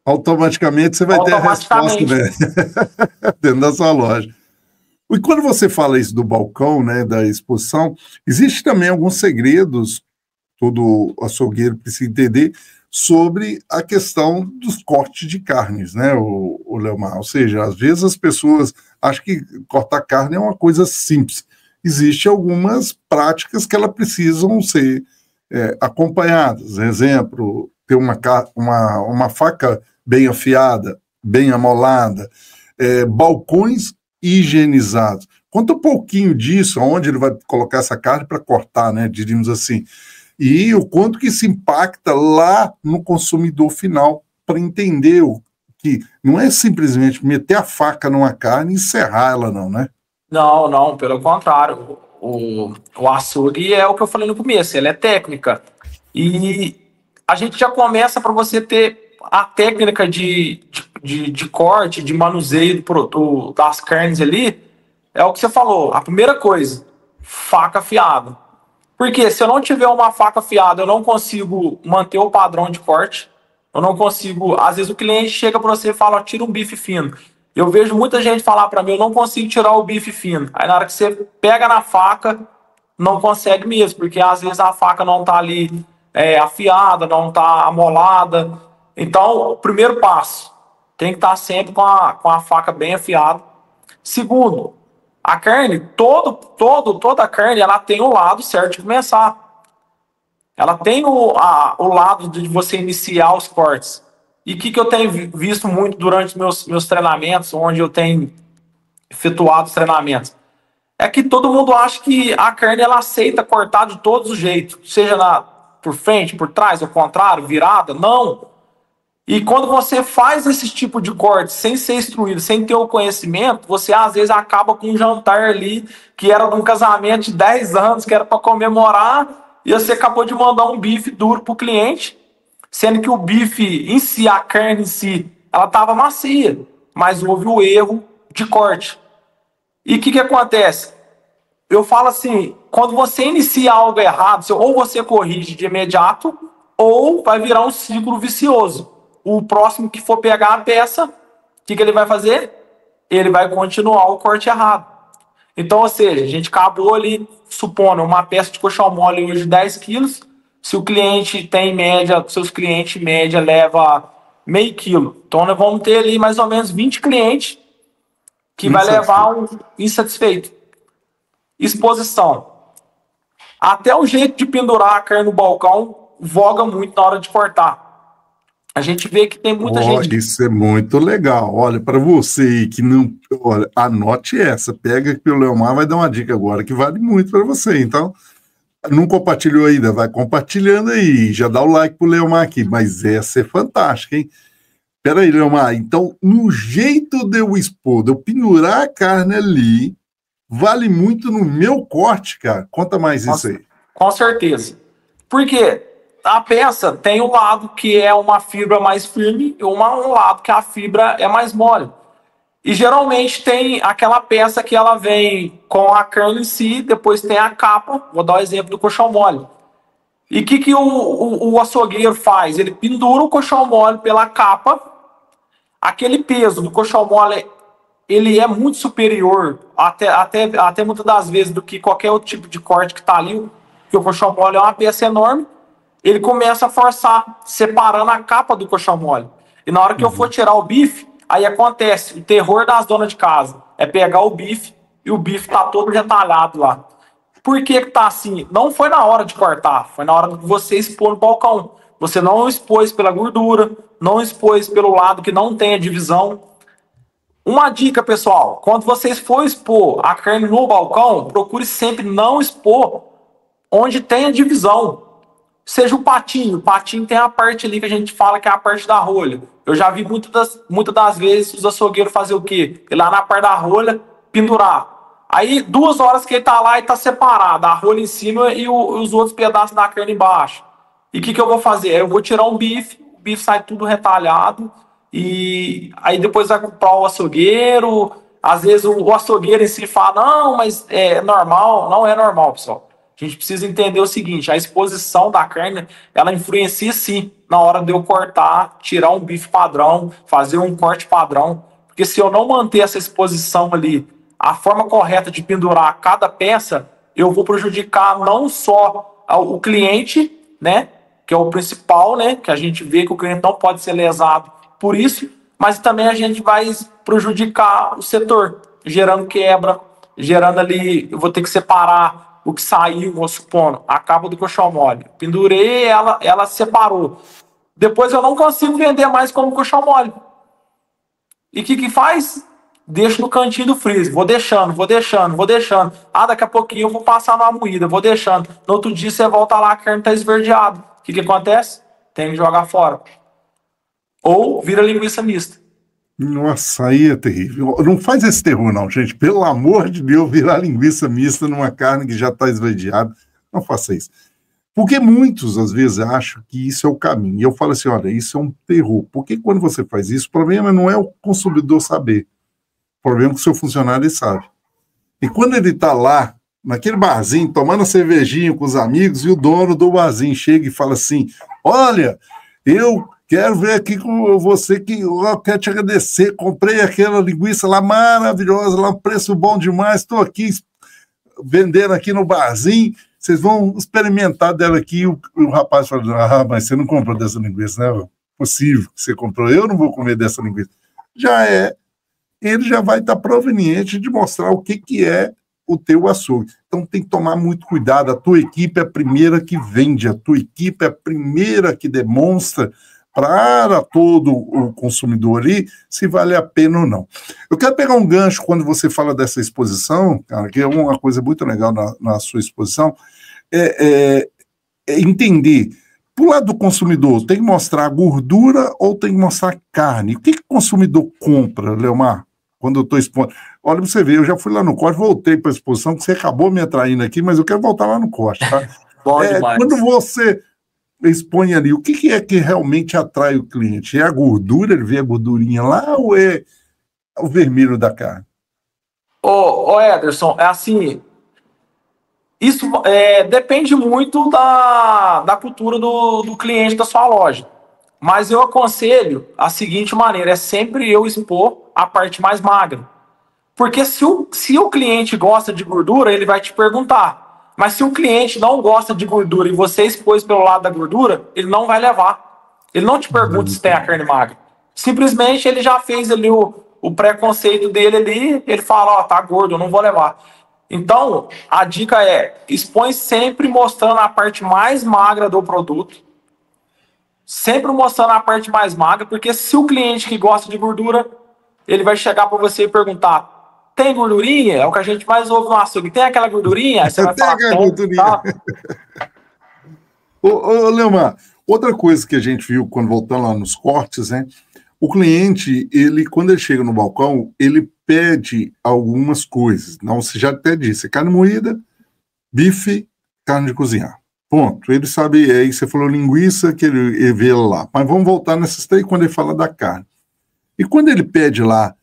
Automaticamente você vai ter a resposta, né? Dentro da sua loja. E quando você fala isso do balcão, né, da exposição, existe também alguns segredos, todo açougueiro precisa entender, sobre a questão dos cortes de carnes, né, o Leomar? Ou seja, às vezes as pessoas acham que cortar carne é uma coisa simples. Existem algumas práticas que elas precisam ser acompanhadas. Exemplo, ter uma faca bem afiada, bem amolada, balcões higienizados. Conta um pouquinho disso, aonde ele vai colocar essa carne para cortar, né, diríamos assim, e o quanto que isso impacta lá no consumidor final, para entender que não é simplesmente meter a faca numa carne e encerrar ela não, né? Não, não, pelo contrário. O açougue é o que eu falei no começo, ele é técnica. E a gente já começa para você ter a técnica de corte, de manuseio do produto, das carnes ali. É o que você falou, a primeira coisa, faca afiada. Porque se eu não tiver uma faca afiada, eu não consigo manter o padrão de corte. Eu não consigo. Às vezes o cliente chega para você e fala: tira um bife fino. Eu vejo muita gente falar para mim: eu não consigo tirar o bife fino. Aí na hora que você pega na faca, não consegue mesmo, porque às vezes a faca não está ali afiada, não está amolada. Então, o primeiro passo tem que estar sempre com a faca bem afiada. Segundo, a carne, toda a carne, ela tem o lado certo de começar. Ela tem o lado de você iniciar os cortes. E o que eu tenho visto muito durante meus treinamentos, onde eu tenho efetuado os treinamentos, é que todo mundo acha que a carne ela aceita cortar de todos os jeitos, seja por frente, por trás, ao contrário, virada. Não. E quando você faz esse tipo de corte sem ser instruído, sem ter o conhecimento, você às vezes acaba com um jantar ali que era de um casamento de 10 anos, que era para comemorar, e você acabou de mandar um bife duro para o cliente, sendo que o bife em si, a carne em si, ela estava macia, mas houve o erro de corte. E o que acontece? Eu falo assim, quando você inicia algo errado, ou você corrige de imediato, ou vai virar um ciclo vicioso. O próximo que for pegar a peça, o que ele vai fazer? Ele vai continuar o corte errado. Então, ou seja, a gente acabou ali, supondo, uma peça de colchão mole hoje de 10 quilos, se o cliente tem em média, seus clientes em média leva meio quilo. Então, nós vamos ter ali mais ou menos 20 clientes que vai levar um insatisfeito. Exposição. Até o jeito de pendurar a carne no balcão voga muito na hora de cortar. A gente vê que tem muita gente. Isso é muito legal. Olha, para você aí que não. Olha, anote essa. Pega que o Leomar vai dar uma dica agora que vale muito para você. Então, não compartilhou ainda? Vai compartilhando aí. Já dá o like pro Leomar aqui. Mas essa é fantástica, hein? Peraí, Leomar. Então, no jeito de eu expor, de eu pendurar a carne ali, vale muito no meu corte, cara. Conta mais isso aí. Com certeza. Por quê? A peça tem um lado que é uma fibra mais firme e um lado que a fibra é mais mole. E geralmente tem aquela peça que ela vem com a carne em si, depois tem a capa. Vou dar o exemplo do colchão mole. E o que o açougueiro faz? Ele pendura o colchão mole pela capa. Aquele peso do colchão mole, ele é muito superior, até muitas das vezes, do que qualquer outro tipo de corte que está ali. Porque o colchão mole é uma peça enorme. Ele começa a forçar, separando a capa do colchão mole. E na hora que eu for tirar o bife, aí acontece, o terror das donas de casa é pegar o bife e o bife tá todo retalhado lá. Por que tá assim? Não foi na hora de cortar, foi na hora de você expor no balcão. Você não expôs pela gordura, não expôs pelo lado que não tem a divisão. Uma dica, pessoal, quando vocês for expor a carne no balcão, procure sempre não expor onde tem a divisão. Seja o patinho tem a parte ali que a gente fala que é a parte da rolha. Eu já vi muitas das vezes os açougueiros fazer o quê? Ir lá na parte da rolha, pendurar. Aí 2 horas que ele tá lá e tá separado, a rolha em cima e os outros pedaços da carne embaixo. E o que eu vou fazer? Eu vou tirar o bife sai tudo retalhado, e aí depois vai comprar o açougueiro. Às vezes o açougueiro em si fala, não, mas é normal. Não é normal, pessoal. A gente precisa entender o seguinte, a exposição da carne, ela influencia sim na hora de eu cortar, tirar um bife padrão, fazer um corte padrão. Porque se eu não manter essa exposição ali, a forma correta de pendurar cada peça, eu vou prejudicar não só o cliente, né, que é o principal, né, que a gente vê que o cliente não pode ser lesado por isso, mas também a gente vai prejudicar o setor, gerando quebra, gerando ali, eu vou ter que separar o que saiu, vou supondo, a capa do colchão mole. Pendurei, ela separou. Depois eu não consigo vender mais como colchão mole. E o que faz? deixo no cantinho do freezer, vou deixando, vou deixando, vou deixando. Ah, daqui a pouquinho eu vou passar numa moída, vou deixando. No outro dia você volta lá, a carne tá esverdeada. O que acontece? Tem que jogar fora. Ou vira linguiça mista. Nossa, aí é terrível. Não faz esse terror, não, gente. Pelo amor de Deus, virar linguiça mista numa carne que já está esverdeada. Não faça isso. Porque muitos, às vezes, acham que isso é o caminho. E eu falo assim, olha, isso é um terror. Porque quando você faz isso, o problema não é o consumidor saber. O problema é que o seu funcionário ele sabe. E quando ele está lá, naquele barzinho, tomando a cervejinha com os amigos, e o dono do barzinho chega e fala assim, olha, eu quero ver aqui com você que eu quero te agradecer, comprei aquela linguiça lá maravilhosa, lá um preço bom demais, estou aqui vendendo aqui no barzinho, vocês vão experimentar dela aqui. O rapaz fala, mas você não comprou dessa linguiça, né? Possível que você comprou, eu não vou comer dessa linguiça. Ele já vai estar proveniente de mostrar o que é o teu açougue. Então tem que tomar muito cuidado, a tua equipe é a primeira que vende, a tua equipe é a primeira que demonstra para todo o consumidor ali se vale a pena ou não. Eu quero pegar um gancho quando você fala dessa exposição, cara, que é uma coisa muito legal na sua exposição, é entender, pro lado do consumidor, tem que mostrar gordura ou tem que mostrar carne? O que o consumidor compra, Leomar, quando eu estou expondo? Olha, você vê, eu já fui lá no corte, voltei para a exposição, que você acabou me atraindo aqui, mas eu quero voltar lá no corte, tá? Bom demais. Quando você expõe ali, o que é que realmente atrai o cliente? É a gordura, ele vê a gordurinha lá, ou é o vermelho da carne? Ô Ederson, é assim, isso depende muito da cultura do cliente da sua loja. Mas eu aconselho a seguinte maneira, é sempre eu expor a parte mais magra. Porque se o cliente gosta de gordura, ele vai te perguntar. Mas se o cliente não gosta de gordura e você expôs pelo lado da gordura, ele não vai levar. Ele não te pergunta se tem a carne magra. Simplesmente ele já fez ali o preconceito dele ali, ele fala, tá gordo, eu não vou levar. Então, a dica é, expõe sempre mostrando a parte mais magra do produto. Sempre mostrando a parte mais magra, porque se o cliente que gosta de gordura, ele vai chegar para você e perguntar, tem gordurinha? É o que a gente mais ouve no açougue. Tem aquela gordurinha? Aí você vai falar, aquela gordurinha. Tá. Ô, Leomar, outra coisa que a gente viu quando voltando lá nos cortes, né? O cliente, quando ele chega no balcão, ele pede algumas coisas. Não, você já até disse, carne moída, bife, carne de cozinhar. Ponto. Ele sabe, aí você falou linguiça, que ele vê lá. Mas vamos voltar nessas três quando ele fala da carne. E quando ele pede lá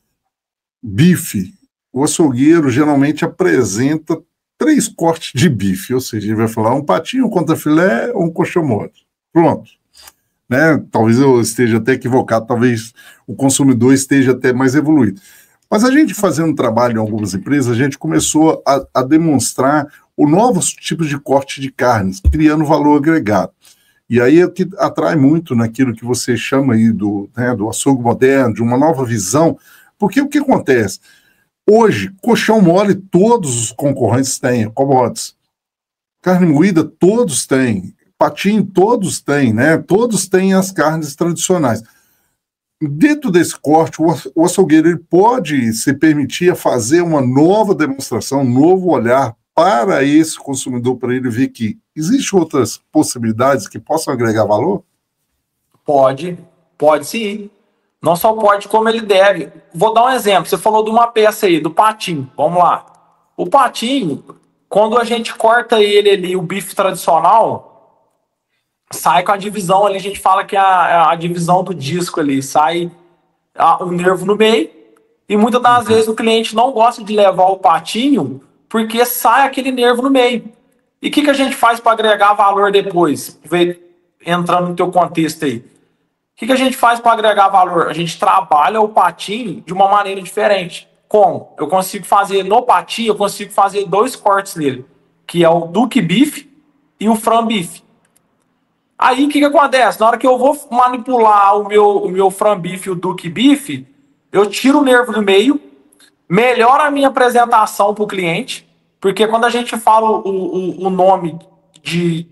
bife, o açougueiro geralmente apresenta 3 cortes de bife, ou seja, ele vai falar um patinho, um contrafilé ou um coxão mole. Pronto. Né? Talvez eu esteja até equivocado, talvez o consumidor esteja até mais evoluído. Mas a gente fazendo um trabalho em algumas empresas, a gente começou a demonstrar os novos tipos de corte de carnes, criando valor agregado. E aí é o que atrai muito naquilo que você chama aí do açougue moderno, de uma nova visão, porque o que acontece? Hoje, colchão mole, todos os concorrentes têm, commodities. Carne moída, todos têm. Patinho, todos têm, né? Todos têm as carnes tradicionais. Dentro desse corte, o açougueiro ele pode se permitir a fazer uma nova demonstração, um novo olhar para esse consumidor, para ele ver que existem outras possibilidades que possam agregar valor? Pode sim. Não só pode, como ele deve. Vou dar um exemplo. Você falou de uma peça aí, do patinho. Vamos lá. O patinho, quando a gente corta ele ali, o bife tradicional, sai com a divisão ali, a gente fala que é a divisão do disco ali, sai o nervo no meio, e muitas das vezes o cliente não gosta de levar o patinho, porque sai aquele nervo no meio. E o que a gente faz para agregar valor depois? Entrando no teu contexto aí. O que a gente faz para agregar valor? A gente trabalha o patinho de uma maneira diferente. Como? Eu consigo fazer no patinho, eu consigo fazer 2 cortes nele, que é o Duck Beef e o Fran Beef. Aí o que acontece? Na hora que eu vou manipular o meu Fran Beef e o Duck Beef, eu tiro o nervo do meio, melhora a minha apresentação para o cliente, porque quando a gente fala o nome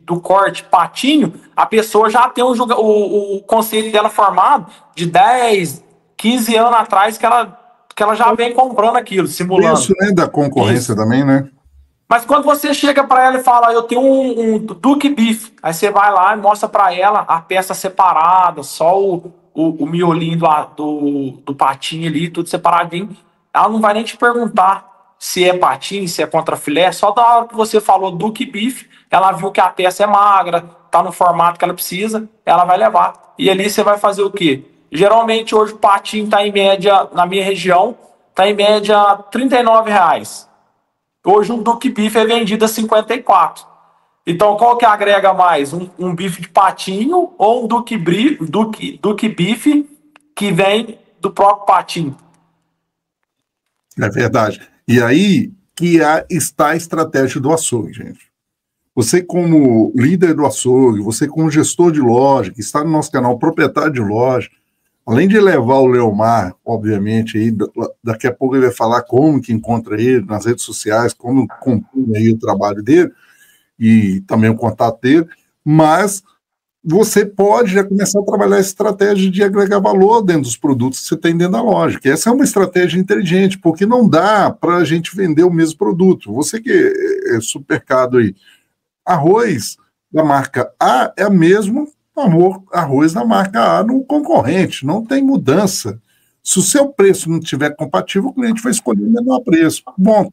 do corte patinho, a pessoa já tem o conceito dela formado de 10, 15 anos atrás, que ela porque ela já vem comprando aquilo, simulando. Isso, né, da concorrência também, né? Mas quando você chega para ela e fala, eu tenho um Duck Beef, aí você vai lá e mostra para ela a peça separada, só o miolinho do patinho ali, tudo separadinho. Ela não vai nem te perguntar se é patinho, se é contrafilé, só da hora que você falou Duck Beef, ela viu que a peça é magra, tá no formato que ela precisa, ela vai levar. E ali você vai fazer o quê? Geralmente hoje o patinho tá em média, na minha região, tá em média R$ 39. Hoje um Duck Beef é vendido a 54. Então qual que agrega mais? Um bife de patinho ou um Duck Beef que vem do próprio patinho? É verdade. E aí que está a estratégia do açougue, gente. Você como líder do açougue, você como gestor de loja, que está no nosso canal, proprietário de loja, além de levar o Leomar, obviamente, aí, daqui a pouco ele vai falar como que encontra ele nas redes sociais, como compõe aí o trabalho dele e também o contato dele, mas você pode já começar a trabalhar a estratégia de agregar valor dentro dos produtos que você tem dentro da loja, que essa é uma estratégia inteligente, porque não dá para a gente vender o mesmo produto. Você que é supermercado aí, arroz da marca A é o mesmo arroz da marca A no concorrente, não tem mudança. Se o seu preço não estiver compatível, o cliente vai escolher o menor preço. Bom,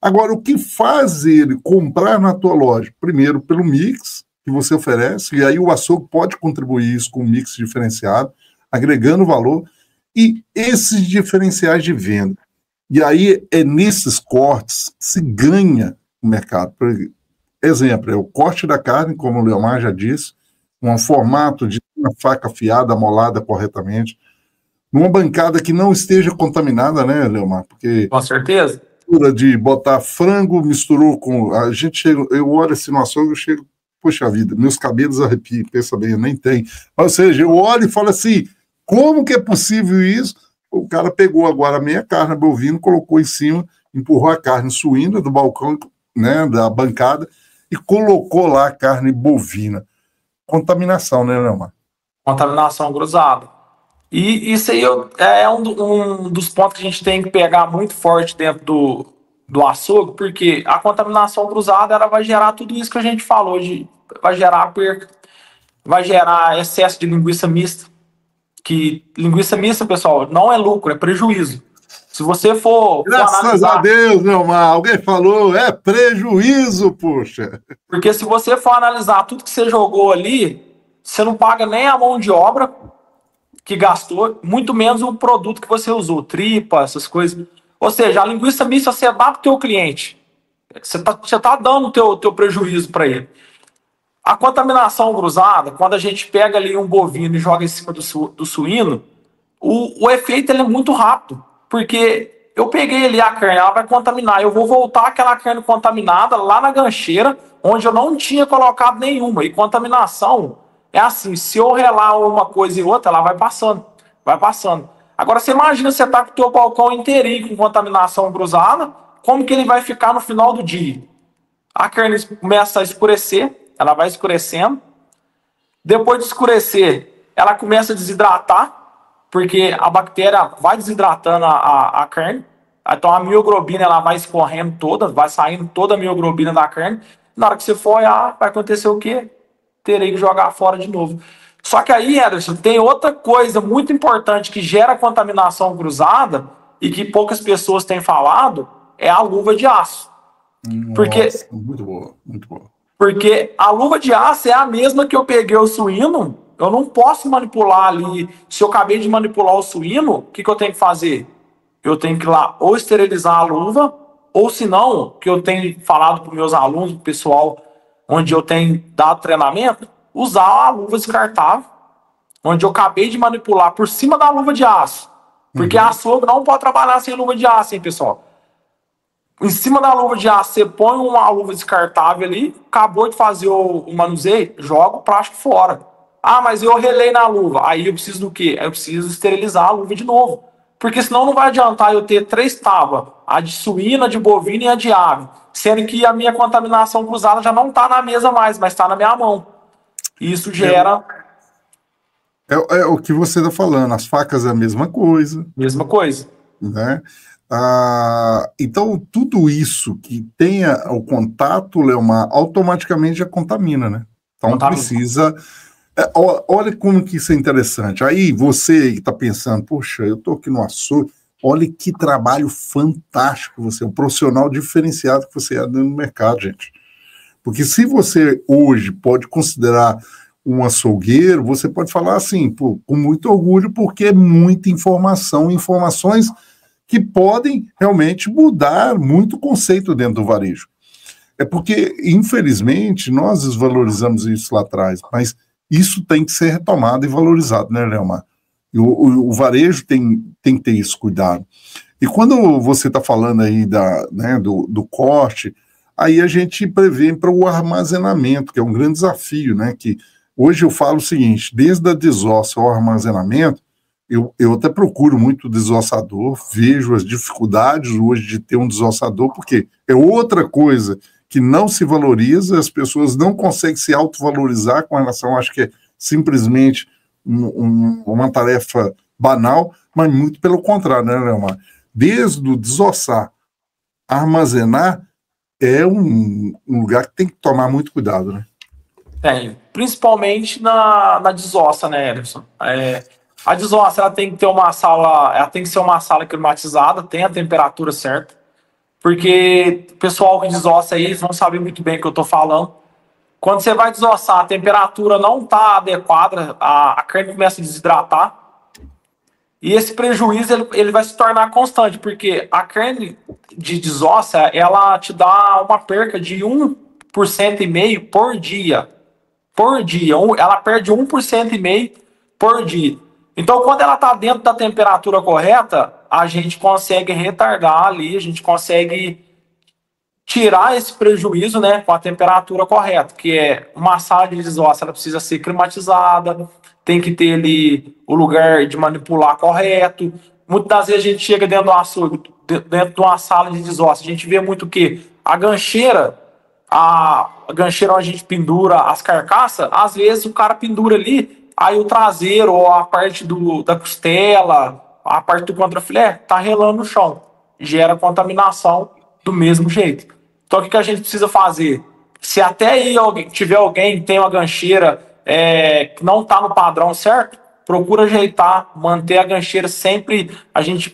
agora, o que faz ele comprar na tua loja? Primeiro, pelo mix que você oferece, e aí o açougue pode contribuir isso com um mix diferenciado, agregando valor, e esses diferenciais de venda. E aí é nesses cortes que se ganha o mercado. Por exemplo, é o corte da carne, como o Leomar já disse, um formato de uma faca afiada, amolada corretamente, numa bancada que não esteja contaminada, né, Leomar? Porque com certeza. De botar frango, misturou com... A gente chega, eu olho assim no açougue, eu chego, poxa vida, meus cabelos arrepiam, pensa bem, eu nem tenho. Ou seja, eu olho e falo assim, como que é possível isso? O cara pegou agora a meia carne bovina, colocou em cima, empurrou a carne suína do balcão, né, da bancada, e colocou lá a carne bovina. Contaminação, né, Leomar? Contaminação cruzada. E isso aí é um dos pontos que a gente tem que pegar muito forte dentro do açougue, porque a contaminação cruzada ela vai gerar tudo isso que a gente falou, vai gerar perca, vai gerar excesso de linguiça mista, que linguiça mista, pessoal, não é lucro, é prejuízo. Se você for Graças a Deus, Leomar, alguém falou, é prejuízo, poxa. Porque se você for analisar tudo que você jogou ali, você não paga nem a mão de obra que gastou, muito menos o produto que você usou, tripa, essas coisas. Ou seja, a linguiça mista você dá para o teu cliente. Você tá dando o teu prejuízo para ele. A contaminação cruzada, quando a gente pega ali um bovino e joga em cima do suíno, o efeito ele é muito rápido. Porque eu peguei ali a carne, ela vai contaminar. Eu vou voltar aquela carne contaminada lá na gancheira, onde eu não tinha colocado nenhuma. E contaminação é assim, se eu relar uma coisa e outra, ela vai passando, vai passando. Agora você imagina você tá com o teu balcão inteirinho com contaminação cruzada, como que ele vai ficar no final do dia? A carne começa a escurecer, ela vai escurecendo. Depois de escurecer, ela começa a desidratar, porque a bactéria vai desidratando a carne. Então a mioglobina ela vai escorrendo toda, vai saindo toda a mioglobina da carne. Na hora que você for olhar, vai acontecer o quê? Terei que jogar fora de novo. Só que aí, Ederson, tem outra coisa muito importante que gera contaminação cruzada e que poucas pessoas têm falado, é a luva de aço. Porque, nossa, muito boa, muito boa. Porque a luva de aço é a mesma que eu peguei o suíno, eu não posso manipular ali. Se eu acabei de manipular o suíno, o que eu tenho que fazer? Eu tenho que ir lá ou esterilizar a luva, ou se não, que eu tenho falado para os meus alunos, para o pessoal onde eu tenho dado treinamento, usar a luva descartável, onde eu acabei de manipular por cima da luva de aço. Porque açougue não pode trabalhar sem luva de aço, hein, pessoal? Em cima da luva de aço, você põe uma luva descartável ali, acabou de fazer o manuseio, joga o plástico fora. Ah, mas eu relei na luva. Aí eu preciso do quê? Eu preciso esterilizar a luva de novo. Porque senão não vai adiantar eu ter 3 tábuas, a de suína, a de bovina e a de ave. Sendo que a minha contaminação cruzada já não está na mesa mais, mas está na minha mão. Isso gera... É o que você está falando, as facas é a mesma coisa. Mesma coisa. né? Então, tudo isso que tenha o contato, Leomar, automaticamente já contamina, né? Então, precisa... olha como que isso é interessante. Aí, você que está pensando, poxa, eu estou aqui no açougue, olha que trabalho fantástico você, um profissional diferenciado que você é no mercado, gente. Porque se você hoje pode considerar um açougueiro, você pode falar assim, pô, com muito orgulho, porque é muita informação, informações que podem realmente mudar muito o conceito dentro do varejo. É porque, infelizmente, nós desvalorizamos isso lá atrás, mas isso tem que ser retomado e valorizado, né, Leomar? E o varejo tem que ter esse cuidado. E quando você está falando aí do corte, aí a gente prevê para o armazenamento, que é um grande desafio, né? Que hoje eu falo o seguinte, desde a desossa ao armazenamento, eu até procuro muito desossador, vejo as dificuldades hoje de ter um desossador, porque é outra coisa que não se valoriza, as pessoas não conseguem se autovalorizar com relação, acho que é simplesmente uma tarefa banal, mas muito pelo contrário, né, Leomar? Desde o desossar, armazenar, é um lugar que tem que tomar muito cuidado, né? Principalmente na desossa, né, Ederson? A desossa, ela tem que ter ela tem que ser uma sala climatizada, tem a temperatura certa, porque o pessoal que desossa aí, eles não sabem muito bem o que eu estou falando. Quando você vai desossar, a temperatura não está adequada, a carne começa a desidratar, e esse prejuízo ele vai se tornar constante, porque a carne de desossa, ela te dá uma perca de 1,5% por dia. Por dia. Ela perde 1,5% por dia. Então, quando ela está dentro da temperatura correta, a gente consegue retardar ali, a gente consegue tirar esse prejuízo, né, com a temperatura correta, que é uma sala de desossa, ela precisa ser climatizada, tem que ter ali o lugar de manipular correto. Muitas das vezes a gente chega dentro do açougue, dentro de uma sala de desossa, a gente vê muito que a gancheira onde a gente pendura as carcaças, às vezes o cara pendura ali, aí o traseiro ou a parte da costela, a parte do contrafilé, tá relando no chão. Gera contaminação do mesmo jeito. Então o que a gente precisa fazer? Se até aí tiver alguém que tem uma gancheira que não está no padrão certo, procura ajeitar, manter a gancheira sempre.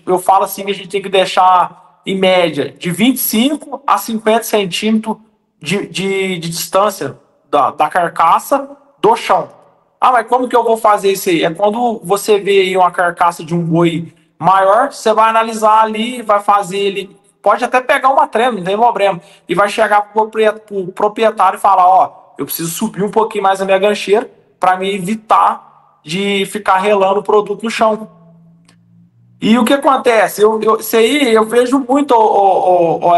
Eu falo assim que a gente tem que deixar em média de 25 a 50 centímetros de distância da carcaça do chão. Mas como que eu vou fazer isso aí? É quando você vê aí uma carcaça de um boi maior, você vai analisar ali, vai fazer ele, pode até pegar uma trema, não tem problema, e vai chegar pro proprietário e falar, eu preciso subir um pouquinho mais a minha gancheira para me evitar de ficar relando o produto no chão. E o que acontece? Isso aí eu vejo muito,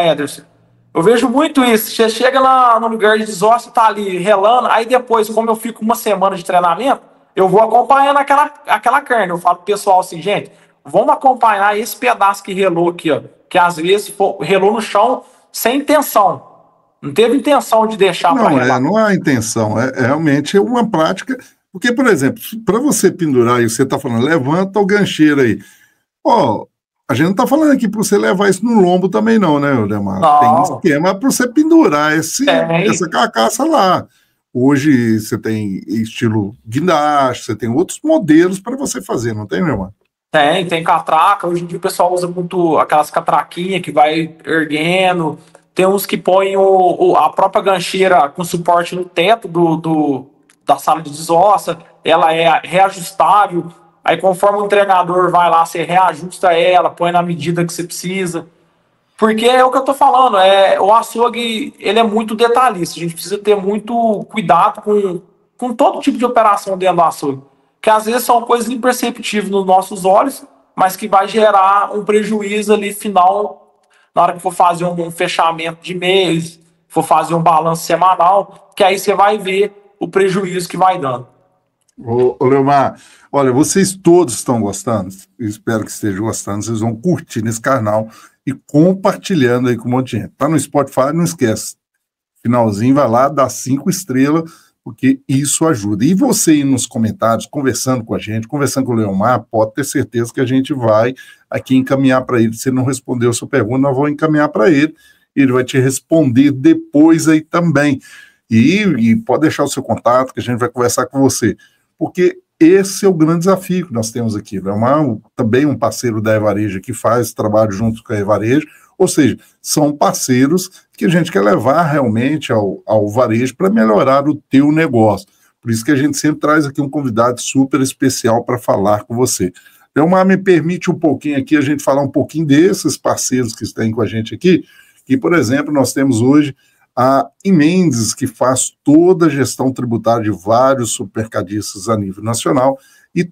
Ederson. Eu vejo muito isso. Você chega no lugar de desossa, tá ali relando, aí depois, como eu fico uma semana de treinamento, eu vou acompanhando aquela carne. Eu falo pro pessoal assim, gente, vamos acompanhar esse pedaço que relou aqui, que às vezes relou no chão sem intenção. Não teve intenção de deixar para relar. Não há intenção. É realmente uma prática. Porque, por exemplo, para você pendurar, e você está falando, levanta o gancheiro aí. A gente não está falando aqui para você levar isso no lombo também não, né, Leomar? Tem um esquema para você pendurar essa carcaça lá. Hoje você tem estilo guindaste, você tem outros modelos para você fazer, não tem, Leomar? Tem catraca. Hoje em dia o pessoal usa muito aquelas catraquinhas que vai erguendo. Tem uns que põem a própria gancheira com suporte no teto da sala de desossa. Ela é reajustável. Aí conforme o entregador vai lá, você reajusta ela, põe na medida que você precisa. Porque é o que eu tô falando, o açougue ele é muito detalhista. A gente precisa ter muito cuidado com todo tipo de operação dentro do açougue. Que às vezes são coisas imperceptíveis nos nossos olhos, mas que vai gerar um prejuízo ali final na hora que for fazer um fechamento de mês, for fazer um balanço semanal, que aí você vai ver o prejuízo que vai dando. Ô Leomar, olha, vocês todos estão gostando, eu espero que estejam gostando, vocês vão curtir nesse canal e compartilhando aí com um monte de gente. Tá no Spotify, não esquece, finalzinho vai lá, dá 5 estrelas, porque isso ajuda. E você ir nos comentários, conversando com a gente, conversando com o Leomar, pode ter certeza que a gente vai aqui encaminhar para ele. Se ele não respondeu a sua pergunta, nós vamos encaminhar para ele. Ele vai te responder depois aí também. E pode deixar o seu contato, que a gente vai conversar com você. Porque esse é o grande desafio que nós temos aqui. O Leomar, também um parceiro da Evarejo, que faz trabalho junto com a Evarejo, ou seja, são parceiros que a gente quer levar realmente ao varejo para melhorar o teu negócio. Por isso que a gente sempre traz aqui um convidado super especial para falar com você. Leomar, me permite um pouquinho aqui a gente falar um pouquinho desses parceiros que estão com a gente aqui, que, por exemplo, nós temos hoje a Imendes, que faz toda a gestão tributária de vários supermercadistas a nível nacional e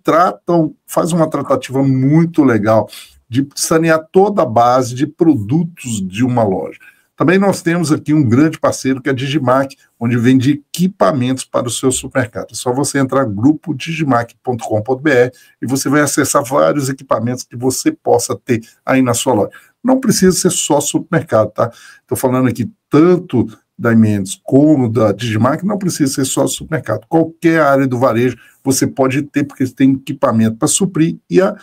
faz uma tratativa muito legal de sanear toda a base de produtos de uma loja. Também nós temos aqui um grande parceiro que é a Digimac, onde vende equipamentos para o seu supermercado. É só você entrar no grupo digimac.com.br e você vai acessar vários equipamentos que você possa ter aí na sua loja. Não precisa ser só supermercado, tá? Estou falando aqui tanto da Imendes como da Digimac, não precisa ser só supermercado. Qualquer área do varejo você pode ter, porque tem equipamento para suprir, e a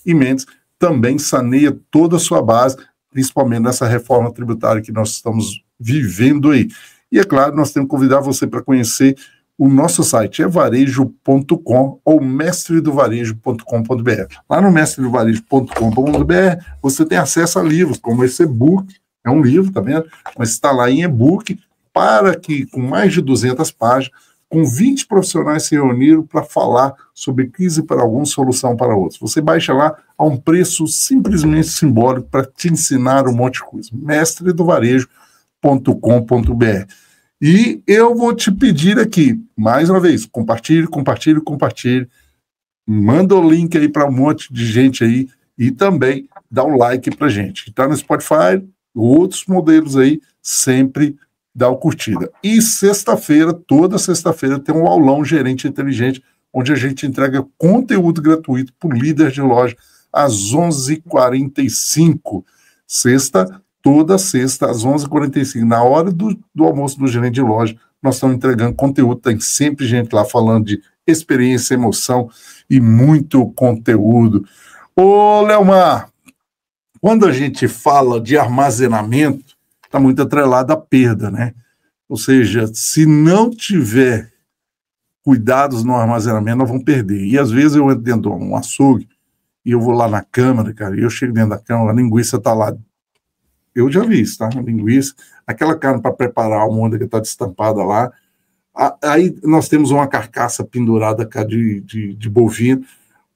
Imendes também saneia toda a sua base, principalmente nessa reforma tributária que nós estamos vivendo aí. E é claro, nós temos que convidar você para conhecer o nosso site, é varejo.com ou mestredovarejo.com.br. Lá no mestredovarejo.com.br você tem acesso a livros, como esse e-book, é um livro, tá vendo? Mas está lá em e-book, para que, com mais de 200 páginas, com 20 profissionais se reuniram para falar sobre crise para alguns, solução para outros. Você baixa lá a um preço simplesmente simbólico para te ensinar um monte de coisa. mestredovarejo.com.br. E eu vou te pedir aqui, mais uma vez, compartilhe. Manda o link aí para um monte de gente aí e também dá um like para gente. Está no Spotify, outros modelos aí, sempre dá o curtida. E toda sexta-feira, tem um aulão Gerente Inteligente, onde a gente entrega conteúdo gratuito para o líder de loja às 11h45. Toda sexta, às 11h45, na hora do almoço do gerente de loja, nós estamos entregando conteúdo. Tem sempre gente lá falando de experiência, emoção e muito conteúdo. Ô, Leomar, quando a gente fala de armazenamento, está muito atrelado à perda, né? Ou seja, se não tiver cuidados no armazenamento, nós vamos perder. E às vezes eu entro dentro de um açougue e eu vou lá na câmara, cara, e eu chego dentro da câmara, a linguiça está lá. Eu já vi isso, tá? A linguiça, aquela carne para preparar a almôndega que está destampada lá. Aí nós temos uma carcaça pendurada de bovino.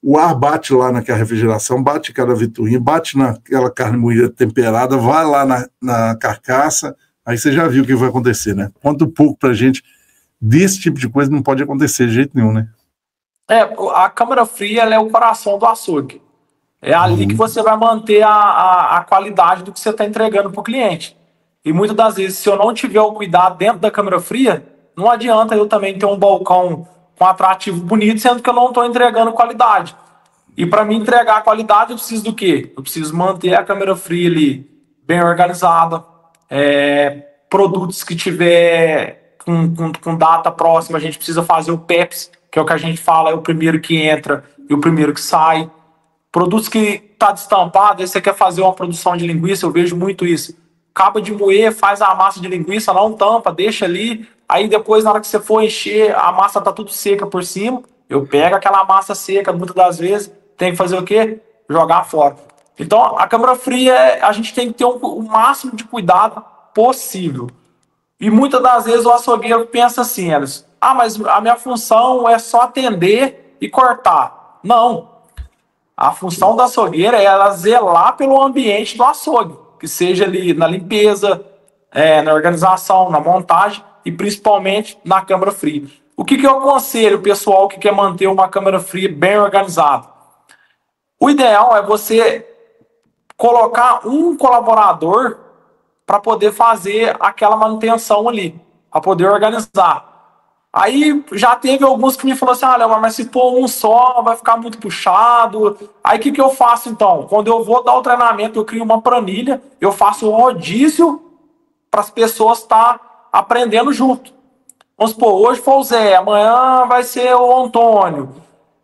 O ar bate lá naquela refrigeração, bate cada ventoinha, bate naquela carne moída temperada, vai lá na carcaça, aí você já viu o que vai acontecer, né? Conta um pouco pra gente desse tipo de coisa, não pode acontecer de jeito nenhum, né? A câmara fria, ela é o coração do açougue. É ali que você vai manter a qualidade do que você está entregando para o cliente. E muitas das vezes, se eu não tiver o cuidado dentro da câmara fria, não adianta eu também ter um balcão com atrativo bonito, sendo que eu não estou entregando qualidade. E para mim entregar qualidade, eu preciso do quê? Eu preciso manter a câmara fria ali bem organizada, produtos que tiver com data próxima, a gente precisa fazer o PEPS, que é o que a gente fala, é o primeiro que entra e o primeiro que sai. Produtos que está destampado, aí você quer fazer uma produção de linguiça, eu vejo muito isso. Acaba de moer, faz a massa de linguiça, não tampa, deixa ali. Aí depois, na hora que você for encher, a massa tá tudo seca por cima. Eu pego aquela massa seca, muitas das vezes, tem que fazer o quê? Jogar fora. Então, a câmara fria, a gente tem que ter o máximo de cuidado possível. E muitas das vezes o açougueiro pensa assim, Elis, mas a minha função é só atender e cortar. Não. A função da açougueira é ela zelar pelo ambiente do açougue, que seja ali na limpeza, na organização, na montagem e principalmente na câmara fria. O que eu aconselho o pessoal que quer manter uma câmara fria bem organizada? O ideal é você colocar um colaborador para poder fazer aquela manutenção ali, para poder organizar. Aí já teve alguns que me falaram assim, Léo, mas se pôr um só, vai ficar muito puxado. Aí o que eu faço então? Quando eu vou dar o treinamento, eu crio uma planilha, eu faço um rodízio para as pessoas estar aprendendo junto. Vamos supor, hoje foi o Zé, amanhã vai ser o Antônio.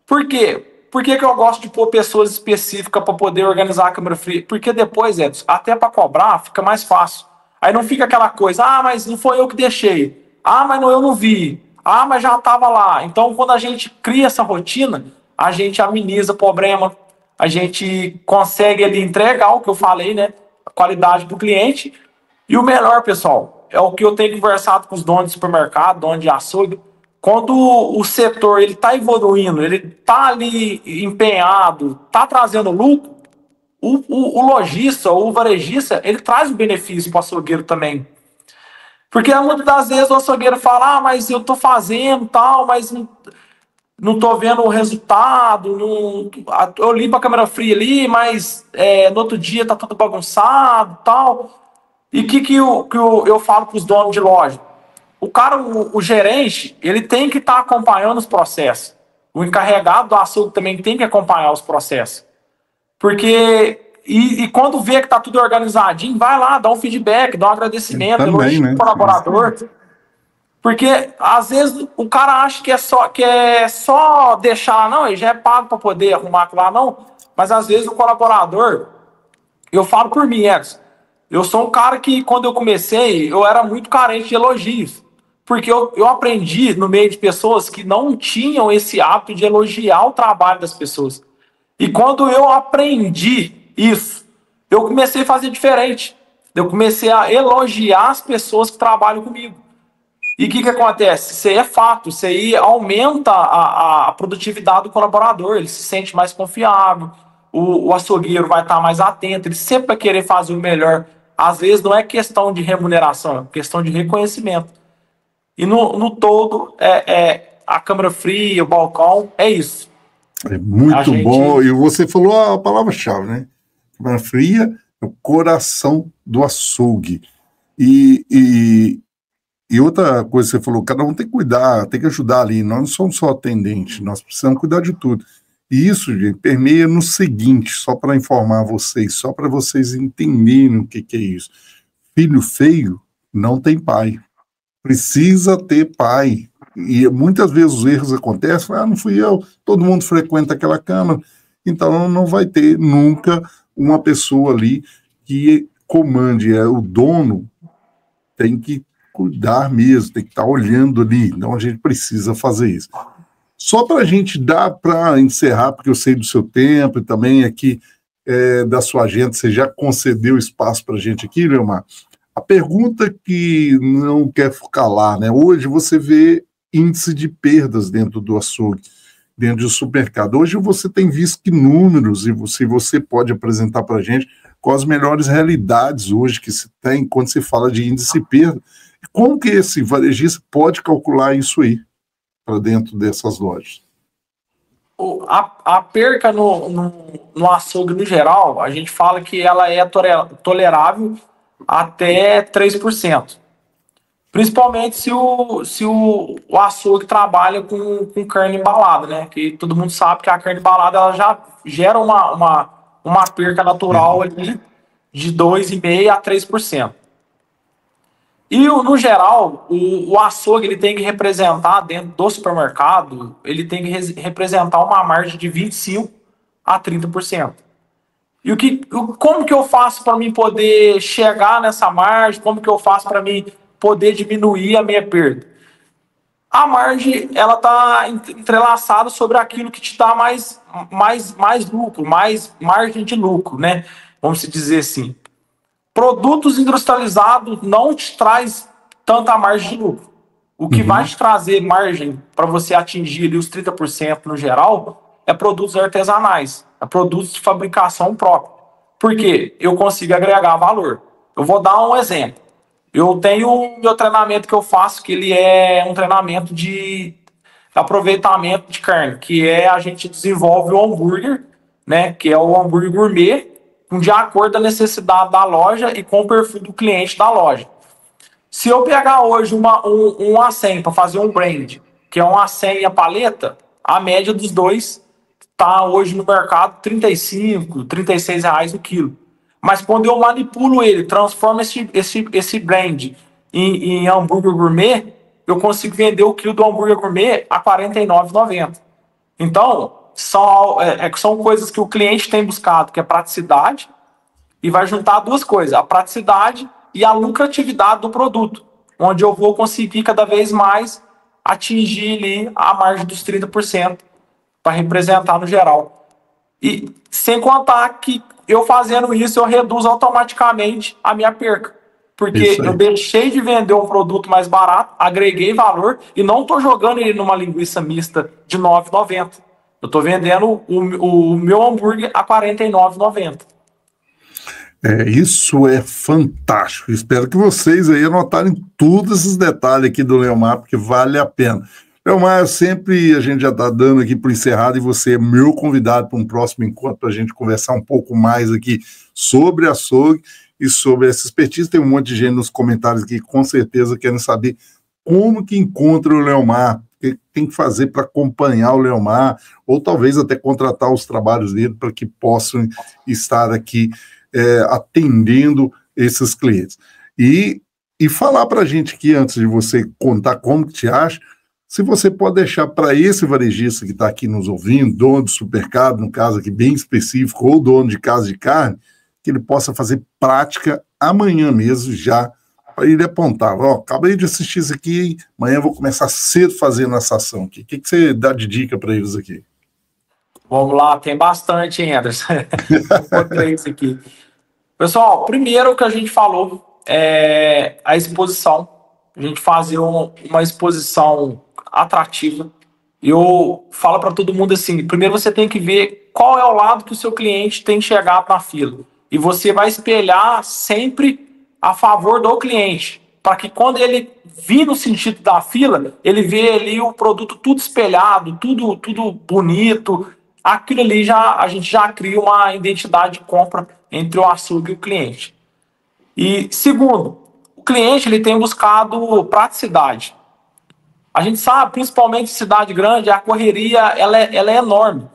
Por quê? Por que eu gosto de pôr pessoas específicas para poder organizar a câmera fria? Porque depois, Edson, até para cobrar fica mais fácil. Aí não fica aquela coisa, mas não foi eu que deixei. Mas não, eu não vi. Mas já estava lá. Então, quando a gente cria essa rotina, a gente ameniza o problema, a gente consegue ali entregar o que eu falei, né? A qualidade do cliente. E o melhor, pessoal, é o que eu tenho conversado com os donos de supermercado, donos de açougue. Quando o setor ele está evoluindo, ele está ali empenhado, está trazendo lucro, o lojista ou o varejista, ele traz um benefício para o açougueiro também. Porque muitas das vezes o açougueiro fala, mas eu estou fazendo tal, mas não estou vendo o resultado, eu limpo a câmera fria ali, mas no outro dia está tudo bagunçado tal. E o que eu falo para os donos de loja? O cara, o gerente, ele tem que estar acompanhando os processos. O encarregado do açougue também tem que acompanhar os processos. Porque, e quando vê que está tudo organizadinho, vai lá, dá um feedback, dá um agradecimento, também, né? O colaborador. Porque, às vezes, o cara acha que é só deixar, não, ele já é pago para poder arrumar aquilo lá, não. Mas, às vezes, o colaborador, eu falo por mim, Edson, eu sou um cara que, quando eu comecei, eu era muito carente de elogios. Porque eu aprendi no meio de pessoas que não tinham esse hábito de elogiar o trabalho das pessoas. E quando eu aprendi isso, eu comecei a fazer diferente. Eu comecei a elogiar as pessoas que trabalham comigo. E o que acontece? Isso aí é fato, isso aí aumenta a produtividade do colaborador, ele se sente mais confiável, o açougueiro vai estar mais atento, ele sempre vai querer fazer o melhor. Às vezes não é questão de remuneração, é questão de reconhecimento. E no todo, a câmera fria, o balcão, é isso. É muito bom. E você falou a palavra-chave, né? Câmera fria é o coração do açougue. E outra coisa que você falou, cada um tem que cuidar, tem que ajudar ali. Nós não somos só atendentes, nós precisamos cuidar de tudo. E isso, gente, permeia no seguinte, só para informar vocês, só para vocês entenderem o que é isso. Filho feio não tem pai. Precisa ter pai. E muitas vezes os erros acontecem, não fui eu, todo mundo frequenta aquela câmara, então não vai ter nunca uma pessoa ali que comande, o dono tem que cuidar mesmo, tem que estar olhando ali, então a gente precisa fazer isso. Só para a gente dar para encerrar, porque eu sei do seu tempo e também aqui da sua agenda, você já concedeu espaço para a gente aqui, Leomar. A pergunta que não quer calar, né? Hoje você vê índice de perdas dentro do açougue, dentro do supermercado. Hoje você tem visto que números, e você pode apresentar para a gente quais as melhores realidades hoje que se tem quando se fala de índice de perda. Como que esse varejista pode calcular isso aí para dentro dessas lojas? A perca no açougue, no geral, a gente fala que ela é tolerável até 3%. Principalmente se o açougue trabalha com carne embalada, né? Que todo mundo sabe que a carne embalada ela já gera uma perca natural ali de 2,5% a 3%. E, no geral, o açougue ele tem que representar, dentro do supermercado, ele tem que representar uma margem de 25% a 30%. E como que eu faço para mim poder chegar nessa margem? Como que eu faço para mim poder diminuir a minha perda? A margem ela está entrelaçada sobre aquilo que te dá mais lucro, mais margem de lucro, né? Vamos dizer assim. Produtos industrializados não te traz tanta margem de lucro. O que vai te trazer margem para você atingir ali os 30% no geral é produtos artesanais, é produtos de fabricação própria. Por quê? Eu consigo agregar valor. Eu vou dar um exemplo. Eu tenho o meu treinamento que eu faço, que ele é um treinamento de aproveitamento de carne, que a gente desenvolve o hambúrguer, né, que é o hambúrguer gourmet, de acordo com a necessidade da loja e com o perfil do cliente da loja. Se eu pegar hoje um A100 para fazer um brand, que é um A100 e a paleta, a média dos dois está hoje no mercado R$35, R$36 o quilo. Mas quando eu manipulo ele, transformo esse brand em hambúrguer gourmet, eu consigo vender o quilo do hambúrguer gourmet a R$ 49,90. Então, são coisas que o cliente tem buscado, que é praticidade, e vai juntar duas coisas, a praticidade e a lucratividade do produto, onde eu vou conseguir cada vez mais atingir ali a margem dos 30% para representar no geral. E sem contar que eu fazendo isso, eu reduzo automaticamente a minha perca. Porque eu deixei de vender um produto mais barato, agreguei valor e não estou jogando ele numa linguiça mista de R$ 9,90. Eu estou vendendo o meu hambúrguer a R$ 49,90. Isso é fantástico. Espero que vocês aí anotarem todos esses detalhes aqui do Leomar, porque vale a pena. Leomar, a gente já está dando aqui por encerrado e você é meu convidado para um próximo encontro para a gente conversar um pouco mais aqui sobre açougue e sobre essa expertise. Tem um monte de gente nos comentários aqui, com certeza querem saber como que encontra o Leomar, o que tem que fazer para acompanhar o Leomar, ou talvez até contratar os trabalhos dele para que possam estar aqui atendendo esses clientes. E falar para a gente aqui, antes de você contar como que te acha, se você pode deixar para esse varejista que está aqui nos ouvindo, dono de supermercado, no caso aqui bem específico, ou dono de casa de carne, que ele possa fazer prática amanhã mesmo já, para ele apontar, acabei de assistir isso aqui, amanhã eu vou começar cedo fazendo essa ação aqui. O que você dá de dica para eles aqui? Vamos lá, tem bastante, hein, Anderson? Encontrei isso aqui. Pessoal, primeiro o que a gente falou é a exposição. A gente fazer uma exposição atrativa. Eu falo para todo mundo assim, primeiro você tem que ver qual é o lado que o seu cliente tem chegado na fila. E você vai espelhar sempre a favor do cliente, para que quando ele vir no sentido da fila, ele vê ali o produto tudo espelhado, tudo bonito. Aquilo ali a gente já cria uma identidade de compra entre o açougue e o cliente. E segundo, o cliente ele tem buscado praticidade. A gente sabe, principalmente em cidade grande, a correria ela é enorme.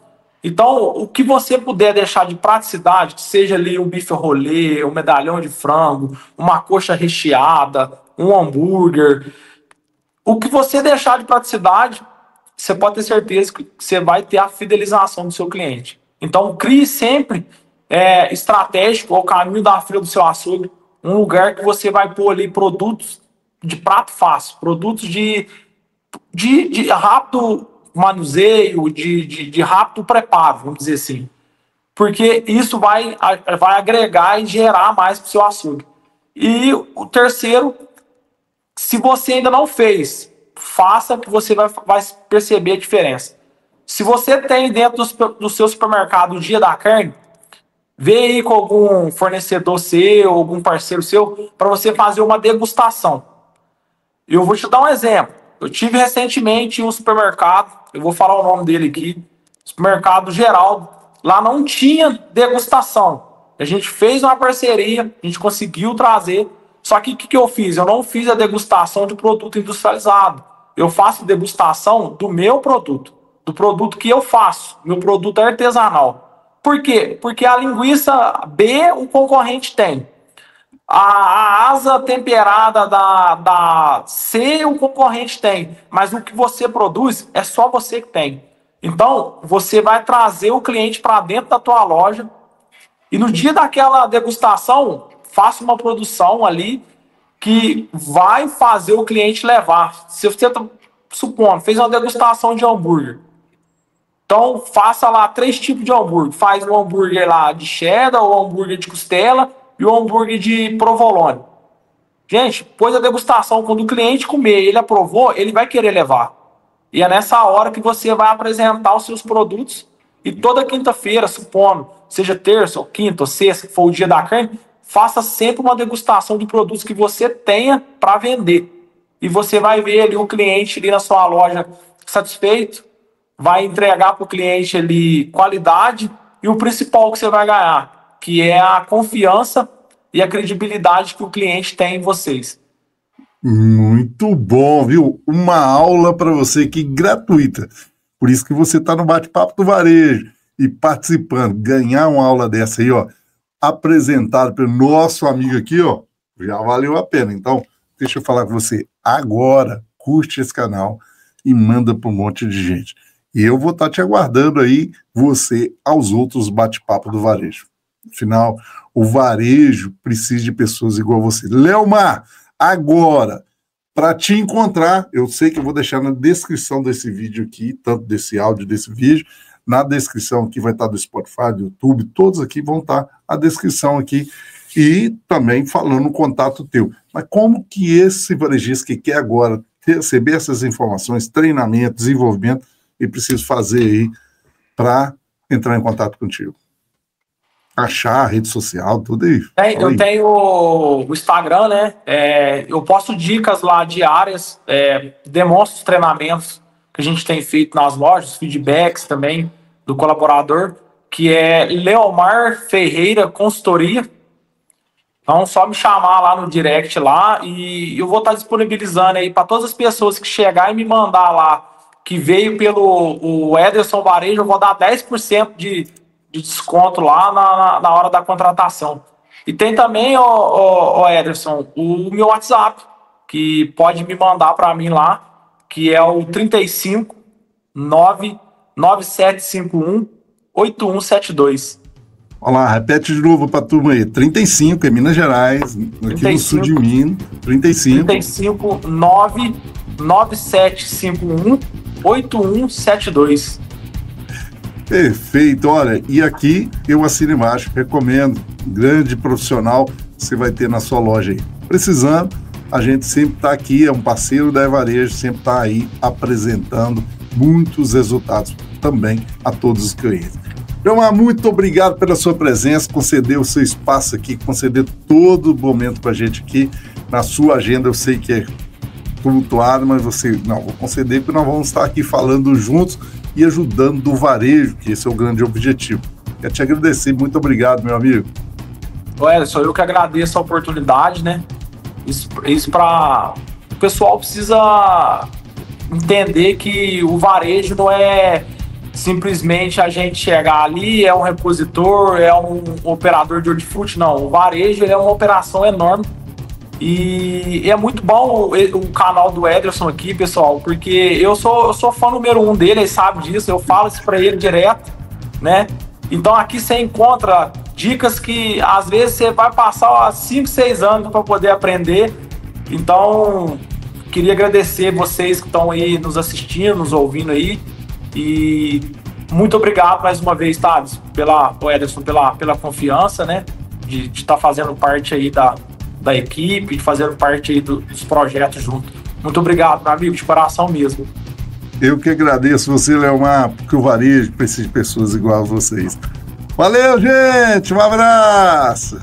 Então, o que você puder deixar de praticidade, que seja ali um bife rolê, um medalhão de frango, uma coxa recheada, um hambúrguer, o que você deixar de praticidade, você pode ter certeza que você vai ter a fidelização do seu cliente. Então, crie sempre estratégico ao caminho da fila do seu açougue, um lugar que você vai pôr ali produtos de prato fácil, produtos de rápido manuseio, de rápido preparo, vamos dizer assim. Porque isso vai agregar e gerar mais para o seu açougue. E o terceiro, se você ainda não fez, faça que você vai perceber a diferença. Se você tem dentro do seu supermercado o dia da carne, vê aí com algum fornecedor seu, algum parceiro seu, para você fazer uma degustação. Eu vou te dar um exemplo. Eu tive recentemente um supermercado, eu vou falar o nome dele aqui, Supermercado Geraldo. Lá não tinha degustação. A gente fez uma parceria, a gente conseguiu trazer. Só que o que eu fiz? Eu não fiz a degustação de produto industrializado. Eu faço degustação do meu produto, do produto que eu faço. Meu produto é artesanal. Por quê? Porque a linguiça B o concorrente tem. A asa temperada da C o concorrente tem, mas o que você produz é só você que tem. Então, você vai trazer o cliente para dentro da tua loja e no dia daquela degustação, faça uma produção ali que vai fazer o cliente levar. Se você, supondo, fez uma degustação de hambúrguer, então faça lá 3 tipos de hambúrguer. Faz um hambúrguer lá de cheddar, ou hambúrguer de costela e o hambúrguer de provolone. Gente, pôs a degustação, quando o cliente comer, ele aprovou, ele vai querer levar. E é nessa hora que você vai apresentar os seus produtos e toda quinta-feira, supondo, seja terça ou quinta ou sexta, que for o dia da carne, faça sempre uma degustação de produtos que você tenha para vender. E você vai ver ali o cliente ali na sua loja satisfeito, vai entregar para o cliente ali qualidade e o principal que você vai ganhar, que é a confiança e a credibilidade que o cliente tem em vocês. Muito bom, viu? Uma aula para você aqui gratuita. Por isso que você está no Bate-Papo do Varejo e participando. Ganhar uma aula dessa aí, ó, apresentado pelo nosso amigo aqui, ó, já valeu a pena. Então, deixa eu falar com você agora, curte esse canal e manda para um monte de gente. E eu vou estar te aguardando aí, você, aos outros bate-papo do varejo. Afinal, o varejo precisa de pessoas igual você. Leomar, agora, para te encontrar, eu sei que eu vou deixar na descrição desse vídeo aqui, tanto desse áudio, desse vídeo, na descrição aqui vai estar do Spotify, do YouTube, todos aqui vão estar a descrição aqui, e também falando o contato teu. Mas como que esse varejista que quer agora receber essas informações, treinamento, desenvolvimento, ele precisa fazer aí para entrar em contato contigo? Achar a rede social, tudo aí. Eu tenho o Instagram, né? Eu posto dicas lá diárias, demonstro os treinamentos que a gente tem feito nas lojas, feedbacks também do colaborador, que é Leomar Ferreira Consultoria. Então, só me chamar lá no direct lá e eu vou estar disponibilizando aí para todas as pessoas que chegar e me mandar lá, que veio pelo Ederson Varejo, eu vou dar 10% de desconto lá na hora da contratação. E tem também, Ederson, o meu WhatsApp, que pode me mandar para mim lá, que é o 35 99751 8172. Olha lá, repete de novo para a turma aí. 35, é Minas Gerais, aqui no sul de Minas. 35 99751 8172. Perfeito, olha, e aqui eu assino embaixo, recomendo, grande profissional você vai ter na sua loja aí. Precisando, a gente sempre está aqui, é um parceiro da E-Varejo, sempre está aí apresentando muitos resultados também a todos os clientes. Leomar, muito obrigado pela sua presença, conceder o seu espaço aqui, conceder todo o momento para a gente aqui na sua agenda. Eu sei que é tumultuado, mas vou conceder, porque nós vamos estar aqui falando juntos e ajudando do varejo, que esse é o grande objetivo. Quero te agradecer, muito obrigado, meu amigo. Sou eu que agradeço a oportunidade, né? Isso para o pessoal precisa entender que o varejo não é simplesmente a gente chegar ali, é um repositor, é um operador de hortifruti, não. O varejo é uma operação enorme e é muito bom o canal do Ederson aqui, pessoal, porque eu sou fã número 1 dele, ele sabe disso, eu falo isso para ele direto, né? Então aqui você encontra dicas que às vezes você vai passar 5, 6 anos para poder aprender. Então, queria agradecer vocês que estão aí nos assistindo, nos ouvindo aí. E muito obrigado mais uma vez, Thales, Ederson, pela confiança, né? De estar fazendo parte aí da equipe, de fazendo parte aí dos projetos junto. Muito obrigado, meu amigo, de coração mesmo. Eu que agradeço você, Leomar, porque o varejo precisa de pessoas igual a vocês. Valeu, gente! Um abraço!